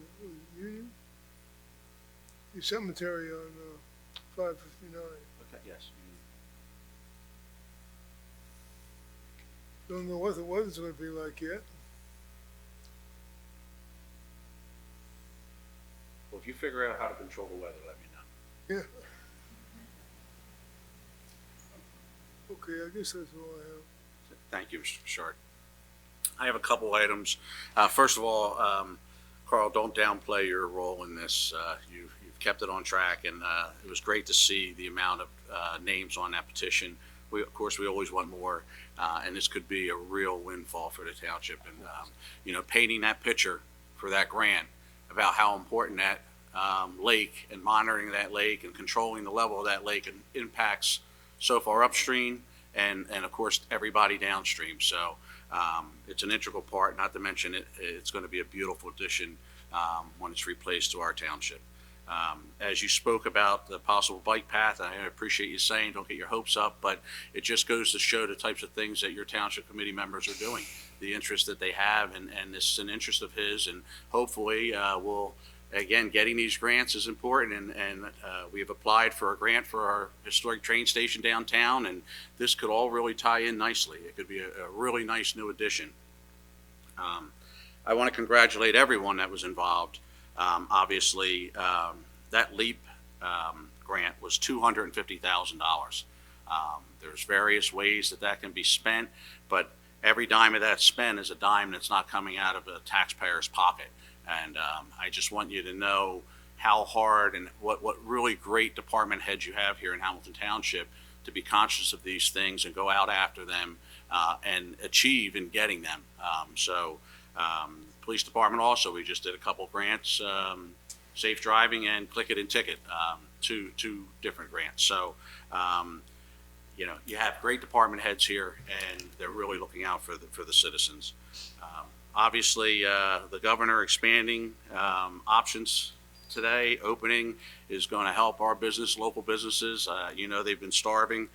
the cemetery on 559. Okay, yes. Don't know what the weather's going to be like yet. Well, if you figure out how to control the weather, let me know. Yeah. Okay, I guess that's all I have. Thank you, Mr. Bouchard. I have a couple items. First of all, Carl, don't downplay your role in this. You've kept it on track, and it was great to see the amount of names on that petition. Of course, we always want more, and this could be a real windfall for the township. And, painting that picture for that grant about how important that lake and monitoring that lake and controlling the level of that lake impacts so far upstream and of course, everybody downstream. So it's an integral part, not to mention it's going to be a beautiful addition when it's replaced to our township. As you spoke about the possible bike path, I appreciate you saying don't get your hopes up, but it just goes to show the types of things that your township committee members are doing. the interest that they have, and this is an interest of his, and hopefully we'll, again, getting these grants is important, and we have applied for a grant for our historic train station downtown, and this could all really tie in nicely. It could be a really nice new addition. I want to congratulate everyone that was involved. Obviously, that LEAP grant was $250,000. There's various ways that that can be spent, but every dime of that spent is a dime that's not coming out of a taxpayer's pocket. And I just want you to know how hard and what really great department heads you have here in Hamilton Township to be conscious of these things and go out after them and achieve in getting them. Police department also, we just did a couple grants, safe driving and click it and ticket, two different grants. So, you know, you have great department heads here, and they're really looking out for the citizens. Obviously, the governor expanding options today, opening, is going to help our business, local businesses. You know, they've been starving.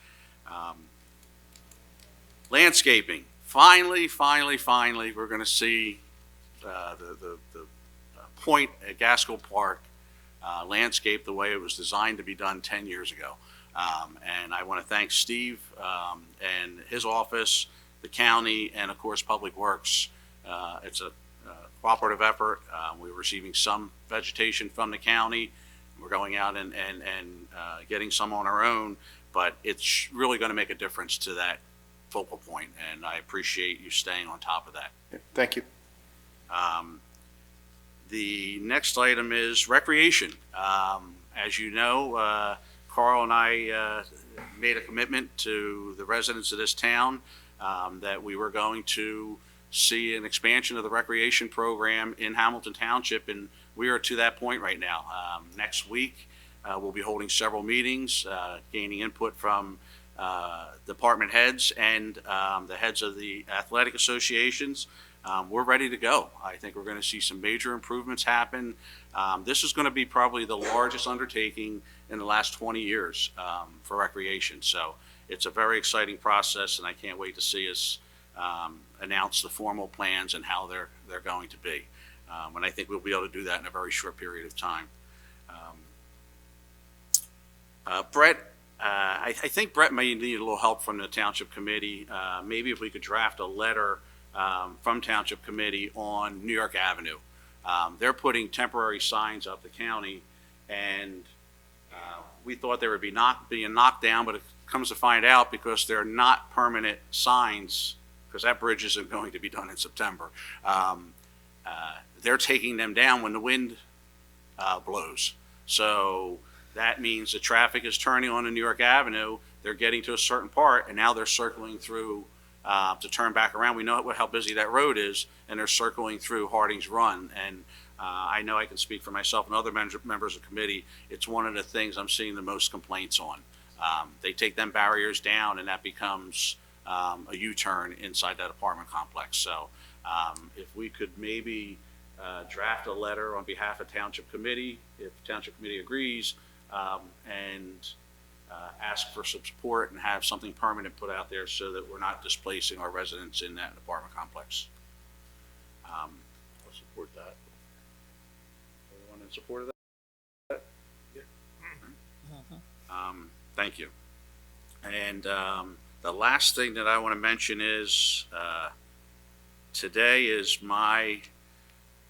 Landscaping. Finally, we're going to see the point at Gaskell Park landscape the way it was designed to be done 10 years ago. And I want to thank Steve and his office, the county, and of course Public Works. It's a cooperative effort. We're receiving some vegetation from the county. We're going out and getting some on our own, but it's really going to make a difference to that focal point, and I appreciate you staying on top of that. Thank you. The next item is recreation. As you know, Carl and I made a commitment to the residents of this town that we were going to see an expansion of the recreation program in Hamilton Township, and we are to that point right now. Next week, we'll be holding several meetings, gaining input from department heads and the heads of the athletic associations. We're ready to go. I think we're going to see some major improvements happen. This is going to be probably the largest undertaking in the last 20 years for recreation. So it's a very exciting process, and I can't wait to see us announce the formal plans and how they're going to be. And I think we'll be able to do that in a very short period of time. Brett, I think Brett may need a little help from the Township Committee. Maybe if we could draft a letter from Township Committee on New York Avenue. They're putting temporary signs up the county, and we thought they would be being knocked down, but it comes to find out because they're not permanent signs, because that bridge isn't going to be done in September. They're taking them down when the wind blows. So that means the traffic is turning on New York Avenue. They're getting to a certain part, and now they're circling through to turn back around. We know how busy that road is, and they're circling through Harding's Run. And I know I can speak for myself and other members of the committee. It's one of the things I'm seeing the most complaints on. They take them barriers down, and that becomes a U-turn inside that apartment complex. So if we could maybe draft a letter on behalf of Township Committee, if Township Committee agrees, and ask for some support and have something permanent put out there so that we're not displacing our residents in that apartment complex. I'll support that. Everyone in support of that? Yeah. Thank you. And the last thing that I want to mention is today is my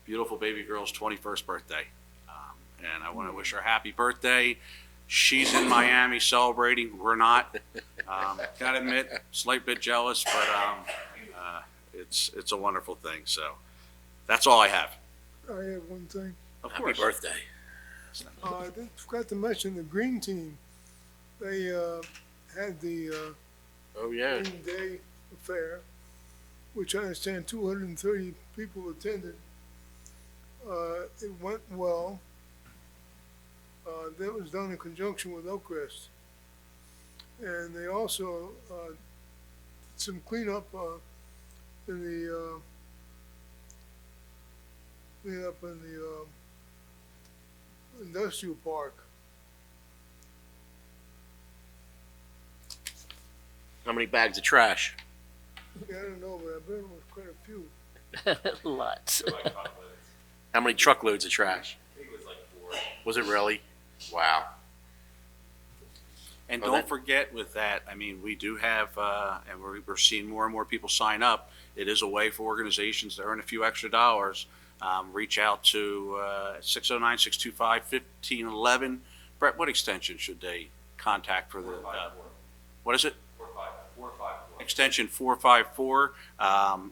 beautiful baby girl's 21st birthday. And I want to wish her a happy birthday. She's in Miami celebrating. We're not. Gotta admit, slight bit jealous, but it's a wonderful thing. So that's all I have. I have one thing. Of Happy course. birthday. I forgot to mention the green team. They had the Oh, yeah. Green Day affair, which I understand 230 people attended. It went well. That was done in conjunction with Oakcrest. And they also did some cleanup in the industrial park. How many bags of trash? Yeah, I don't know, but I've been with quite a few. Lots. How many truckloads of trash? I think it was like 4. Was it really? Wow. And Oh, don't that- forget with that, I mean, we do have, and we're seeing more and more people sign up. It is a way for organizations to earn a few extra dollars. Reach out to 609-625-1511. Brett, what extension should they contact for the, 454. what is it? 454. Extension 454.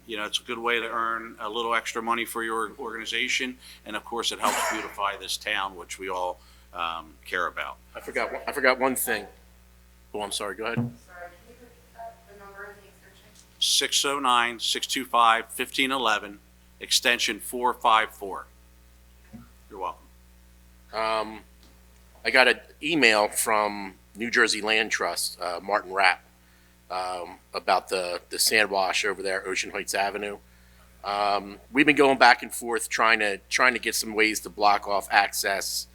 It's a good way to earn a little extra money for your organization. And of course, it helps beautify this town, which we all care about. I forgot one thing. Oh, I'm sorry. Go ahead. Sorry, can you repeat the number and the extension? 609-625-1511, extension 454. You're welcome. I got an email from New Jersey Land Trust, Martin Rapp, about the sand wash over there, Ocean Heights Avenue. We've been going back and forth trying to get some ways to block off access,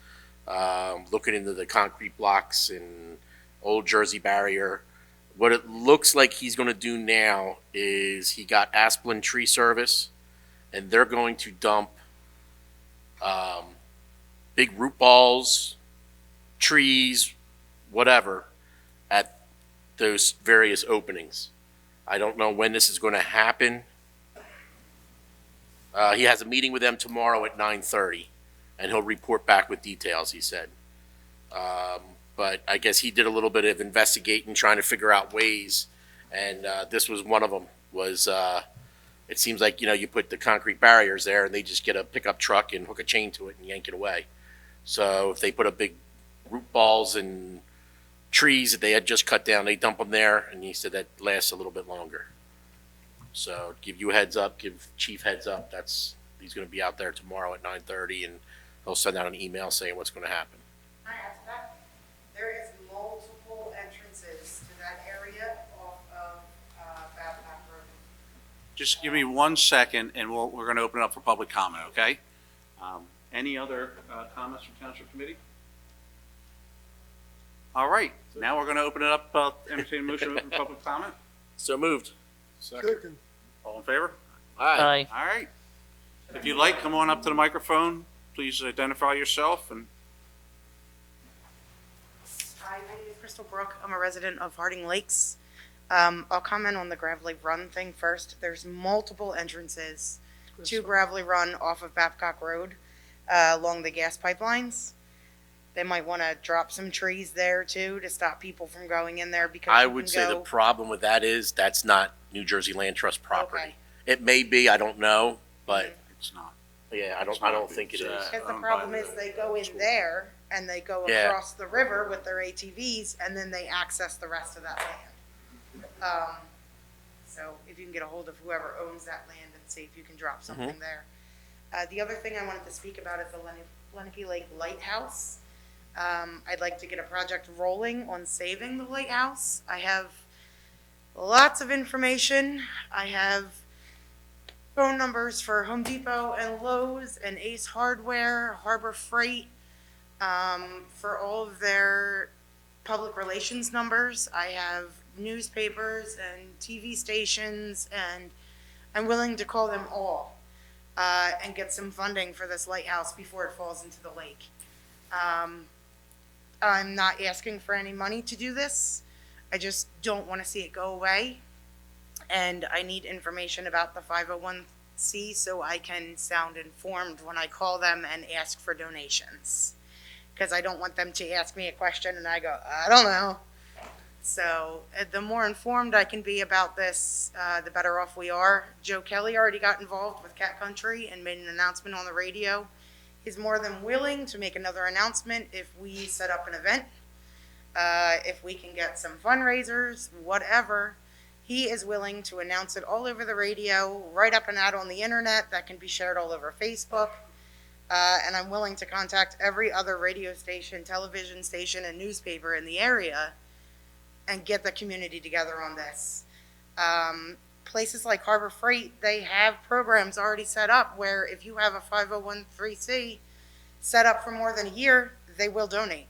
looking into the concrete blocks and Old Jersey barrier. What it looks like he's going to do now is he got Asplin Tree Service, and they're going to dump big root balls, trees, whatever, at those various openings. I don't know when this is going to happen. He has a meeting with them tomorrow at 9:30, and he'll report back with details, he said. But I guess he did a little bit of investigating, trying to figure out ways, and this was one of them. It seems like, you put the concrete barriers there, and they just get a pickup truck and hook a chain to it and yank it away. So if they put a big root balls and trees that they had just cut down, they dump them there, and he said that lasts a little bit longer. So give you a heads up, give Chief heads up. He's going to be out there tomorrow at 9:30, and he'll send out an email saying what's going to happen. Can I add to that? There is multiple entrances to that area off of Babcock Road. Just give me 1 second, and we're going to open it up for public comment, okay? Any other comments from Township Committee? All right, now we're going to open it up, entertain a motion to open public comment. So moved. Second. All in favor? Aye. All right. If you'd like, come on up to the microphone. Please identify yourself and Hi, my name is Crystal Brook. I'm a resident of Harding Lakes. I'll comment on the Gravelly Run thing first. There's multiple entrances to Gravelly Run off of Babcock Road along the gas pipelines. They might want to drop some trees there too to stop people from going in there because I you would can say the go- problem with that is that's not New Jersey Land Trust property. Okay. It may be, I don't know, but it's not. yeah, I don't think it is. Because the owned by problem the is they go in there and they go Yeah. across the river with their ATVs and then they access the rest of that land. So if you can get a hold of whoever owns that land and see if you can drop something there. The other thing I wanted to speak about is the Lenape Lake Lighthouse. I'd like to get a project rolling on saving the lighthouse. I have lots of information. I have phone numbers for Home Depot and Lowe's and Ace Hardware, Harbor Freight, for all of their public relations numbers. I have newspapers and TV stations, and I'm willing to call them all and get some funding for this lighthouse before it falls into the lake. I'm not asking for any money to do this. I just don't want to see it go away. And I need information about the 501c so I can sound informed when I call them and ask for donations. Because I don't want them to ask me a question and I go, I don't know. So the more informed I can be about this, the better off we are. Joe Kelly already got involved with Cat Country and made an announcement on the radio. He's more than willing to make another announcement if we set up an event, if we can get some fundraisers, whatever. He is willing to announce it all over the radio, right up and out on the internet, that can be shared all over Facebook. And I'm willing to contact every other radio station, television station, and newspaper in the area and get the community together on this. Places like Harbor Freight, they have programs already set up where if you have a 501c set up for more than a year, they will donate.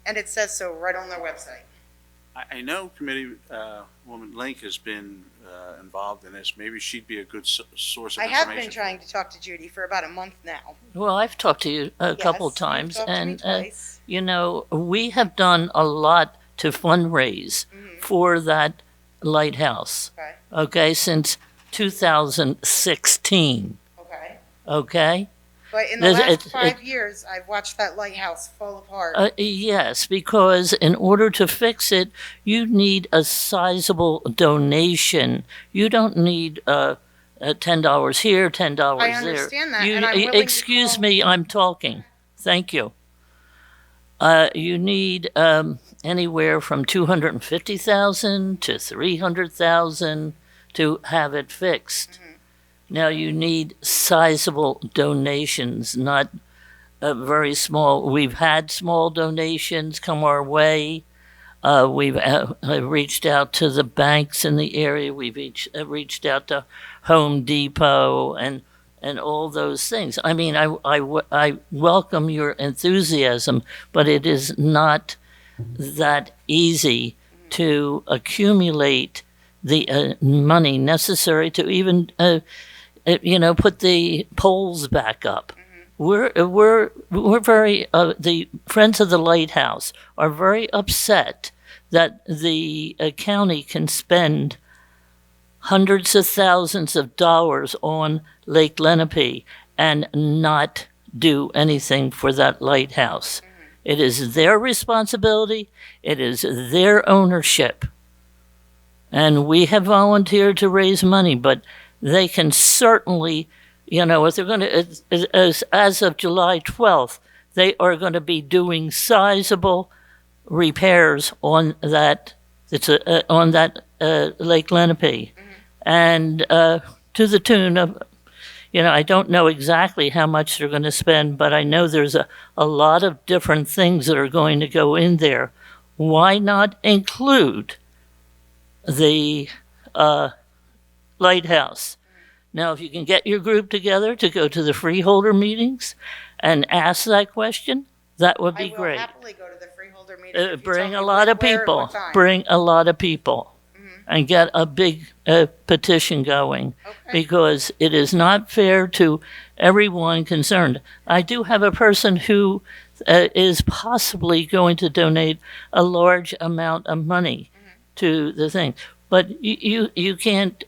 And it says so right on their website. I know Committee Woman Link has been involved in this. Maybe she'd be a good source of I information. have been trying to talk to Judy for about a month now. Well, I've talked to you a couple Yes, you've times, talked to me and twice. you know, we have done a lot to fundraise for that lighthouse. Okay. Okay, since 2016. Okay. Okay. But in the There's- last it- 5 years, I've watched that lighthouse fall apart. Yes, because in order to fix it, you need a sizable donation. You don't need $10 here, $10 I there. understand that, and I'm willing to Excuse call- me, I'm talking. Thank you. You need anywhere from 250,000 to 300,000 to have it fixed. Now you need sizable donations, not very small. We've had small donations come our way. We've reached out to the banks in the area. We've reached out to Home Depot and all those things. I mean, I welcome your enthusiasm, but it is not that easy to accumulate the money necessary to even put the poles back up. We're very the Friends of the Lighthouse are very upset that the county can spend hundreds of thousands of dollars on Lake Lenape and not do anything for that lighthouse. It is their responsibility. It is their ownership. And we have volunteered to raise money, but they can certainly, if they're going to, as of July 12th, they are going to be doing sizable repairs on that. On that Lake Lenape, and to the tune of, I don't know exactly how much they're going to spend, but I know there's a lot of different things that are going to go in there. Why not include the lighthouse? Now, if you can get your group together to go to the freeholder meetings and ask that question, that would be I will great. happily go to the freeholder meeting. if you Bring tell a me lot of where and people. what time. Bring a lot of people. And get a big petition going, because it is not fair to everyone concerned. I do have a person who is possibly going to donate a large amount of money to the thing, but you can't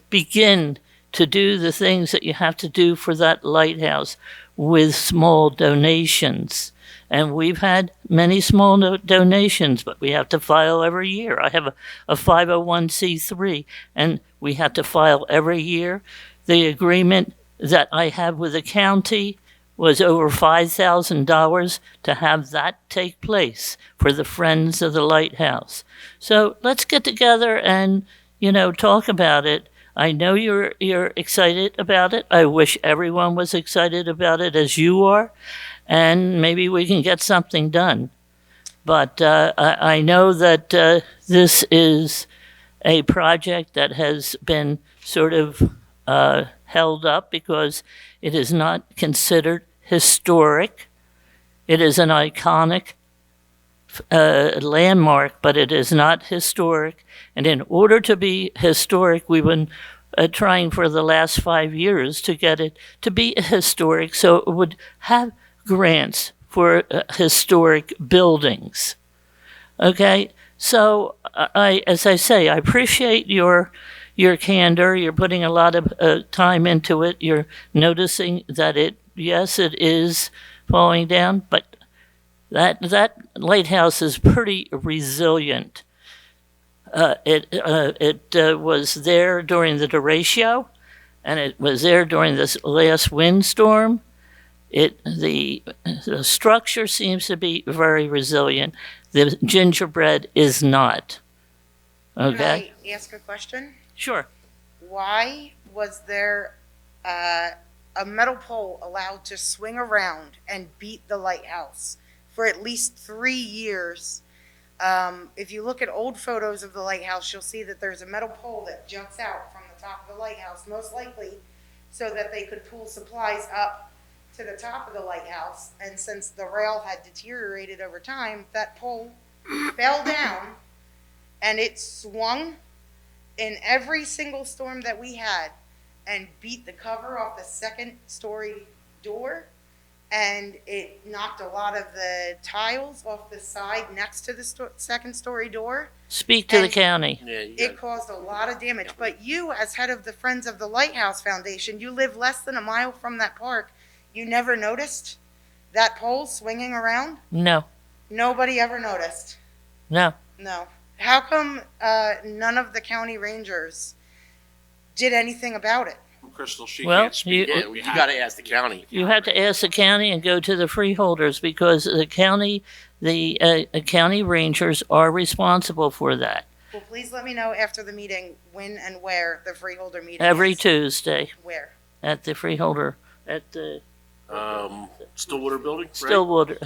begin to do the things that you have to do for that lighthouse with small donations. And we've had many small donations, but we have to file every year. I have a 501c3, and we have to file every year. The agreement that I have with the county was over $5,000 to have that take place for the Friends of the Lighthouse. So let's get together and, talk about it. I know you're excited about it. I wish everyone was excited about it as you are. And maybe we can get something done. But I know that this is a project that has been sort of held up because it is not considered historic. It is an iconic landmark, but it is not historic. And in order to be historic, we've been trying for the last 5 years to get it to be historic so it would have grants for historic buildings. Okay, so as I say, I appreciate your candor. You're putting a lot of time into it. You're noticing that it is falling down, but that lighthouse is pretty resilient. It was there during the derecho, and it was there during this last windstorm. The structure seems to be very resilient. The gingerbread is not. Okay? Can I ask a question? Sure. Why was there a metal pole allowed to swing around and beat the lighthouse for at least 3 years? If you look at old photos of the lighthouse, you'll see that there's a metal pole that juts out from the top of the lighthouse, most likely so that they could pull supplies up to the top of the lighthouse. And since the rail had deteriorated over time, that pole fell down and it swung in every single storm that we had and beat the cover off the second story door, and it knocked a lot of the tiles off the side next to the second story door. Speak to the And county. Yeah, you It caused a lot of damage, but you, as head of the Friends of the Lighthouse Foundation, you live less than a mile from that park. You never noticed that pole swinging around? No, Nobody ever noticed. no. No. How come none of the county rangers did anything about it? Crystal, she Well, can't speak. Yeah, you gotta ask the county. You have to ask the county and go to the freeholders because the county rangers are responsible for that. Well, please let me know after the meeting when and where the freeholder meeting Every is. Tuesday Where? at the freeholder, at the Stillwater Building, right? Stillwater,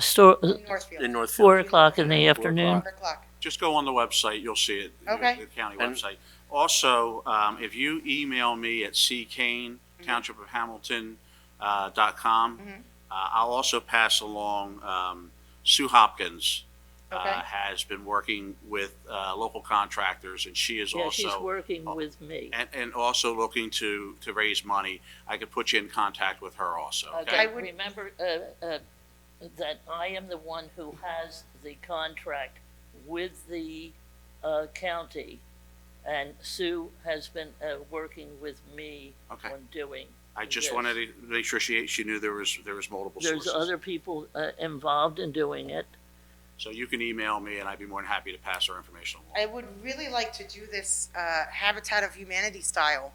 In Northfield. In Northfield. 4 o'clock in the afternoon. 4 o'clock. Just go on the website, you'll see it. Okay. The county And- website. Also, if you email me at ckane, Township of Hamilton, .com, I'll also pass along, Sue Hopkins, Okay. has been working with, local contractors, and she is Yeah, she's also, working with me. and also looking to raise money. I could put you in contact with her also, Okay, okay? I would- remember that I am the one who has the contract with the county, and Sue has been working with me Okay. on doing. I just this. wanted to make sure she knew there was multiple There's sources. other people involved in doing it. So you can email me, and I'd be more than happy to pass her information along. I would really like to do this Habitat of Humanity style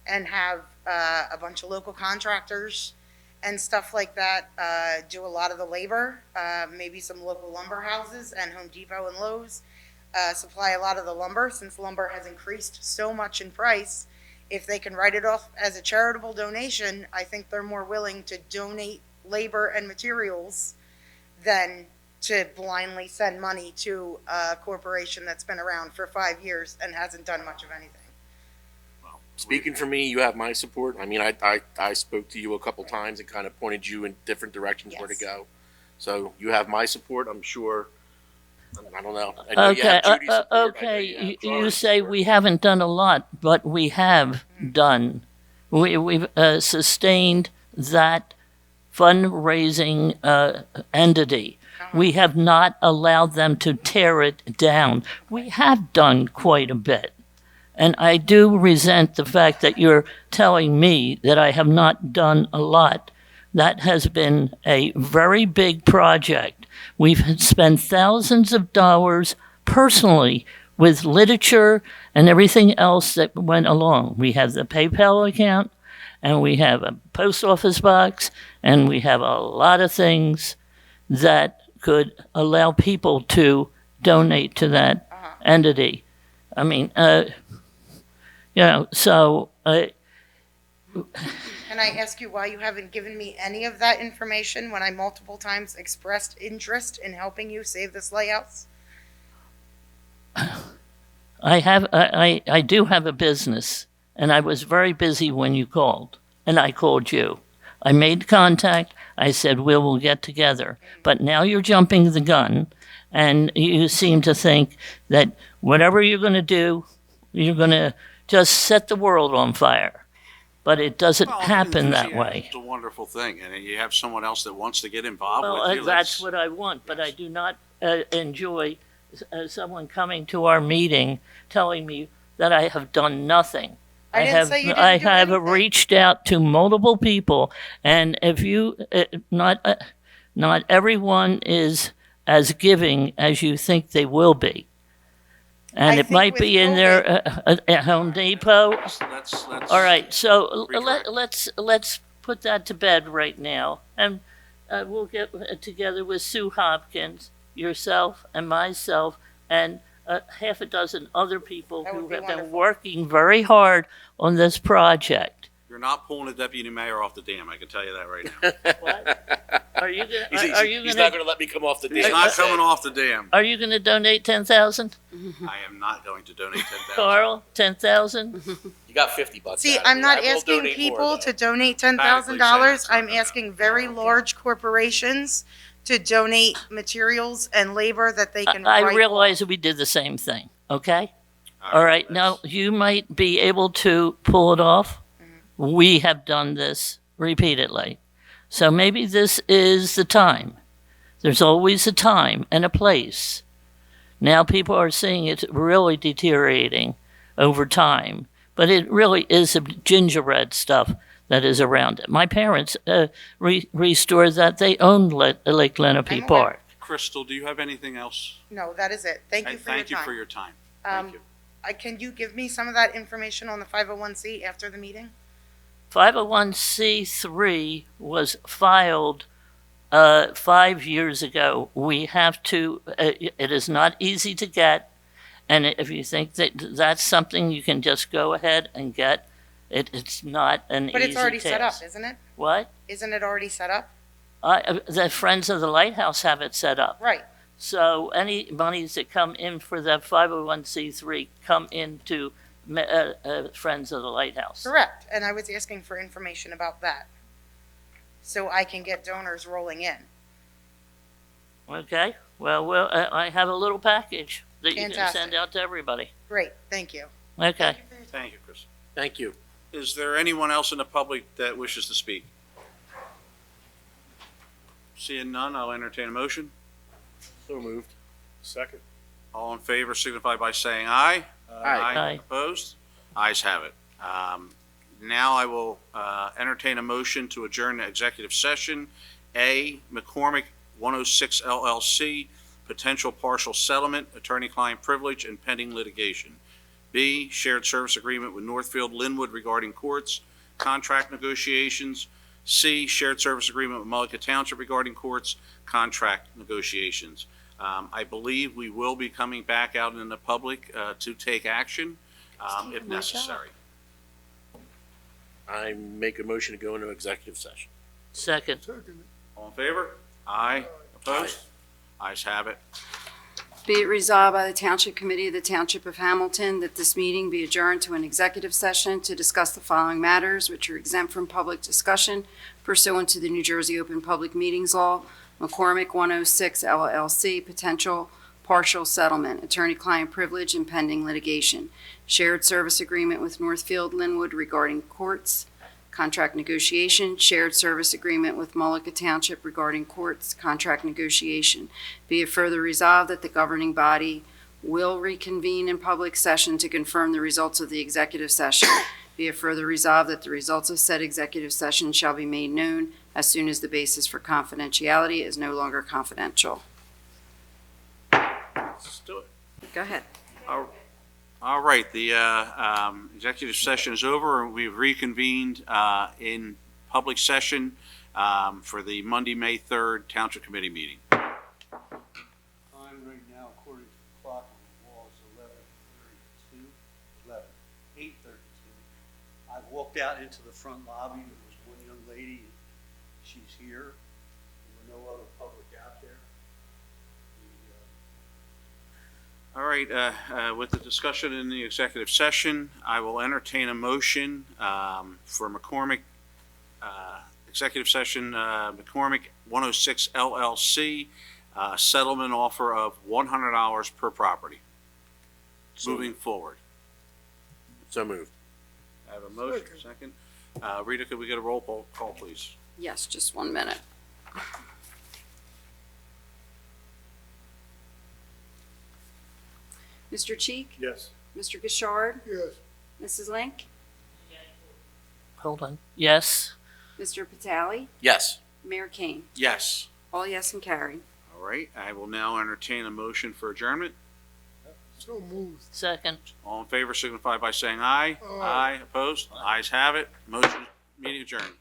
and have a bunch of local contractors and stuff like that do a lot of the labor, maybe some local lumber houses and Home Depot and Lowe's supply a lot of the lumber, since lumber has increased so much in price. If they can write it off as a charitable donation, I think they're more willing to donate labor and materials than to blindly send money to a corporation that's been around for 5 years and hasn't done much of anything. Well, Speaking for me, you have my support. I mean, I spoke to you a couple times and kind of pointed you in different directions where to Yes. go. So you have my support, I'm sure. I don't know. I know you have Okay, Judy's support. I know okay, you have you Charlie's say support. we haven't done a lot, but we have done. We've sustained that fundraising entity. We have not allowed them to tear it down. We have done quite a bit. And I do resent the fact that you're telling me that I have not done a lot. That has been a very big project. We've spent thousands of dollars personally with literature and everything else that went along. We have the PayPal account, and we have a post office box, and we have a lot of things that could allow people to donate to that entity. I mean, so Can I ask you why you haven't given me any of that information when I multiple times expressed interest in helping you save this lighthouse? I do have a business, and I was very busy when you called, and I called you. I made contact. I said, we will get together. But now you're jumping the gun, and you seem to think that whatever you're going to do, you're going to just set the world on fire. But it doesn't Well, happen that enthusiasm way. It's a wonderful thing, and you have someone else that wants to get involved with Well, you. that's what I want, but I do not enjoy someone coming to our meeting telling me that I have done nothing. I didn't say you didn't I do have anything. reached out to multiple people, and if you not everyone is as giving as you think they will be, and I it think might with be in there at Home Depot. Let's All right, so redirect. let's put that to bed right now, and we'll get together with Sue Hopkins, yourself, and myself, and half a dozen other people That would who be have been wonderful. working very hard on this project. You're not pulling the deputy mayor off the dam, I can tell you that right now. What? Are you He's, gonna? Are you he's gonna? not going to let me come off the He's dam. not coming off the dam. Are you going to donate 10,000, I am not going to donate 10,000. Carl? 10,000? You got $50. See, out of I'm me. not I will asking donate more, people though. to donate Emphatically $10,000. saying I'm something asking very large corporations to donate materials and labor that they can I write realize that we did the same thing. Okay? All right, now you might be able to pull it off. We have done this repeatedly. So maybe this is the time. There's always a time and a place. Now people are seeing it really deteriorating over time, but it really is the gingerbread stuff that is around it. My parents restored that. They owned Lake Lenape I'm aware. Park. Crystal, do you have anything else? No, that is it. Thank you for your time. Thank you for your time. Um, Thank you. Can you give me some of that information on the 501c after the meeting? 501c3 was filed 5 years ago. We have to, it is not easy to get. And if you think that that's something you can just go ahead and get, it's not an easy But it's already set up, task. isn't it? What? Isn't it already set up? The Friends of the Lighthouse have it set up. Right. So any monies that come in for the 501c3 come into Friends of the Lighthouse. Correct. And I was asking for information about that. So I can get donors rolling in. Okay. Well, I have a little package that you can Fantastic. send out to everybody. Great, thank you. Okay. Thank you, Chris. Thank you. Is there anyone else in the public that wishes to speak? Seeing none, I'll entertain a motion. So moved. Second. All in favor signify by saying aye. Aye. Opposed? Ayes have it. Now I will entertain a motion to adjourn the executive session. A, McCormick 106 LLC, potential partial settlement, attorney-client privilege, and pending litigation. B, shared service agreement with Northfield Linwood regarding courts, contract negotiations. C, shared service agreement with Mullica Township regarding courts, contract negotiations. I believe we will be coming back out in the public to take action if necessary. I make a motion to go into executive session. Second. Second. All in favor? Aye. Opposed? Ayes have it. Be it resolved by the Township Committee of the Township of Hamilton that this meeting be adjourned to an executive session to discuss the following matters, which are exempt from public discussion pursuant to the New Jersey Open Public Meetings Law. McCormick 106 LLC, potential partial settlement, attorney-client privilege, and pending litigation. Shared service agreement with Northfield Linwood regarding courts, contract negotiation. Shared service agreement with Mullica Township regarding courts, contract negotiation. Be it further resolved that the governing body will reconvene in public session to confirm the results of the executive session. Be it further resolved that the results of said executive session shall be made known as soon as the basis for confidentiality is no longer confidential. Let's do it. Go ahead. All right, the executive session is over, and we've reconvened in public session for the Monday, May 3rd Township Committee meeting. Time right now, according to the clock on the wall, is 8:32. I walked out into the front lobby, there was one young lady, she's here. There were no other public out there. All right, with the discussion in the executive session, I will entertain a motion for McCormick, executive session, McCormick 106 LLC, settlement offer of $100 per property. Moving forward. So moved. I have a motion, second. Rita, could we get a roll call, please? Yes, just 1 minute. Mr. Cheek? Yes. Mr. Gishard? Yes. Mrs. Link? Hold on. Yes. Mr. Patali? Yes. Mayor Kane? Yes. All yes and carried. All right, I will now entertain a motion for adjournment. So moved. Second. All in favor signify by saying aye. Aye. Opposed? Ayes have it. Motion, meeting adjourned.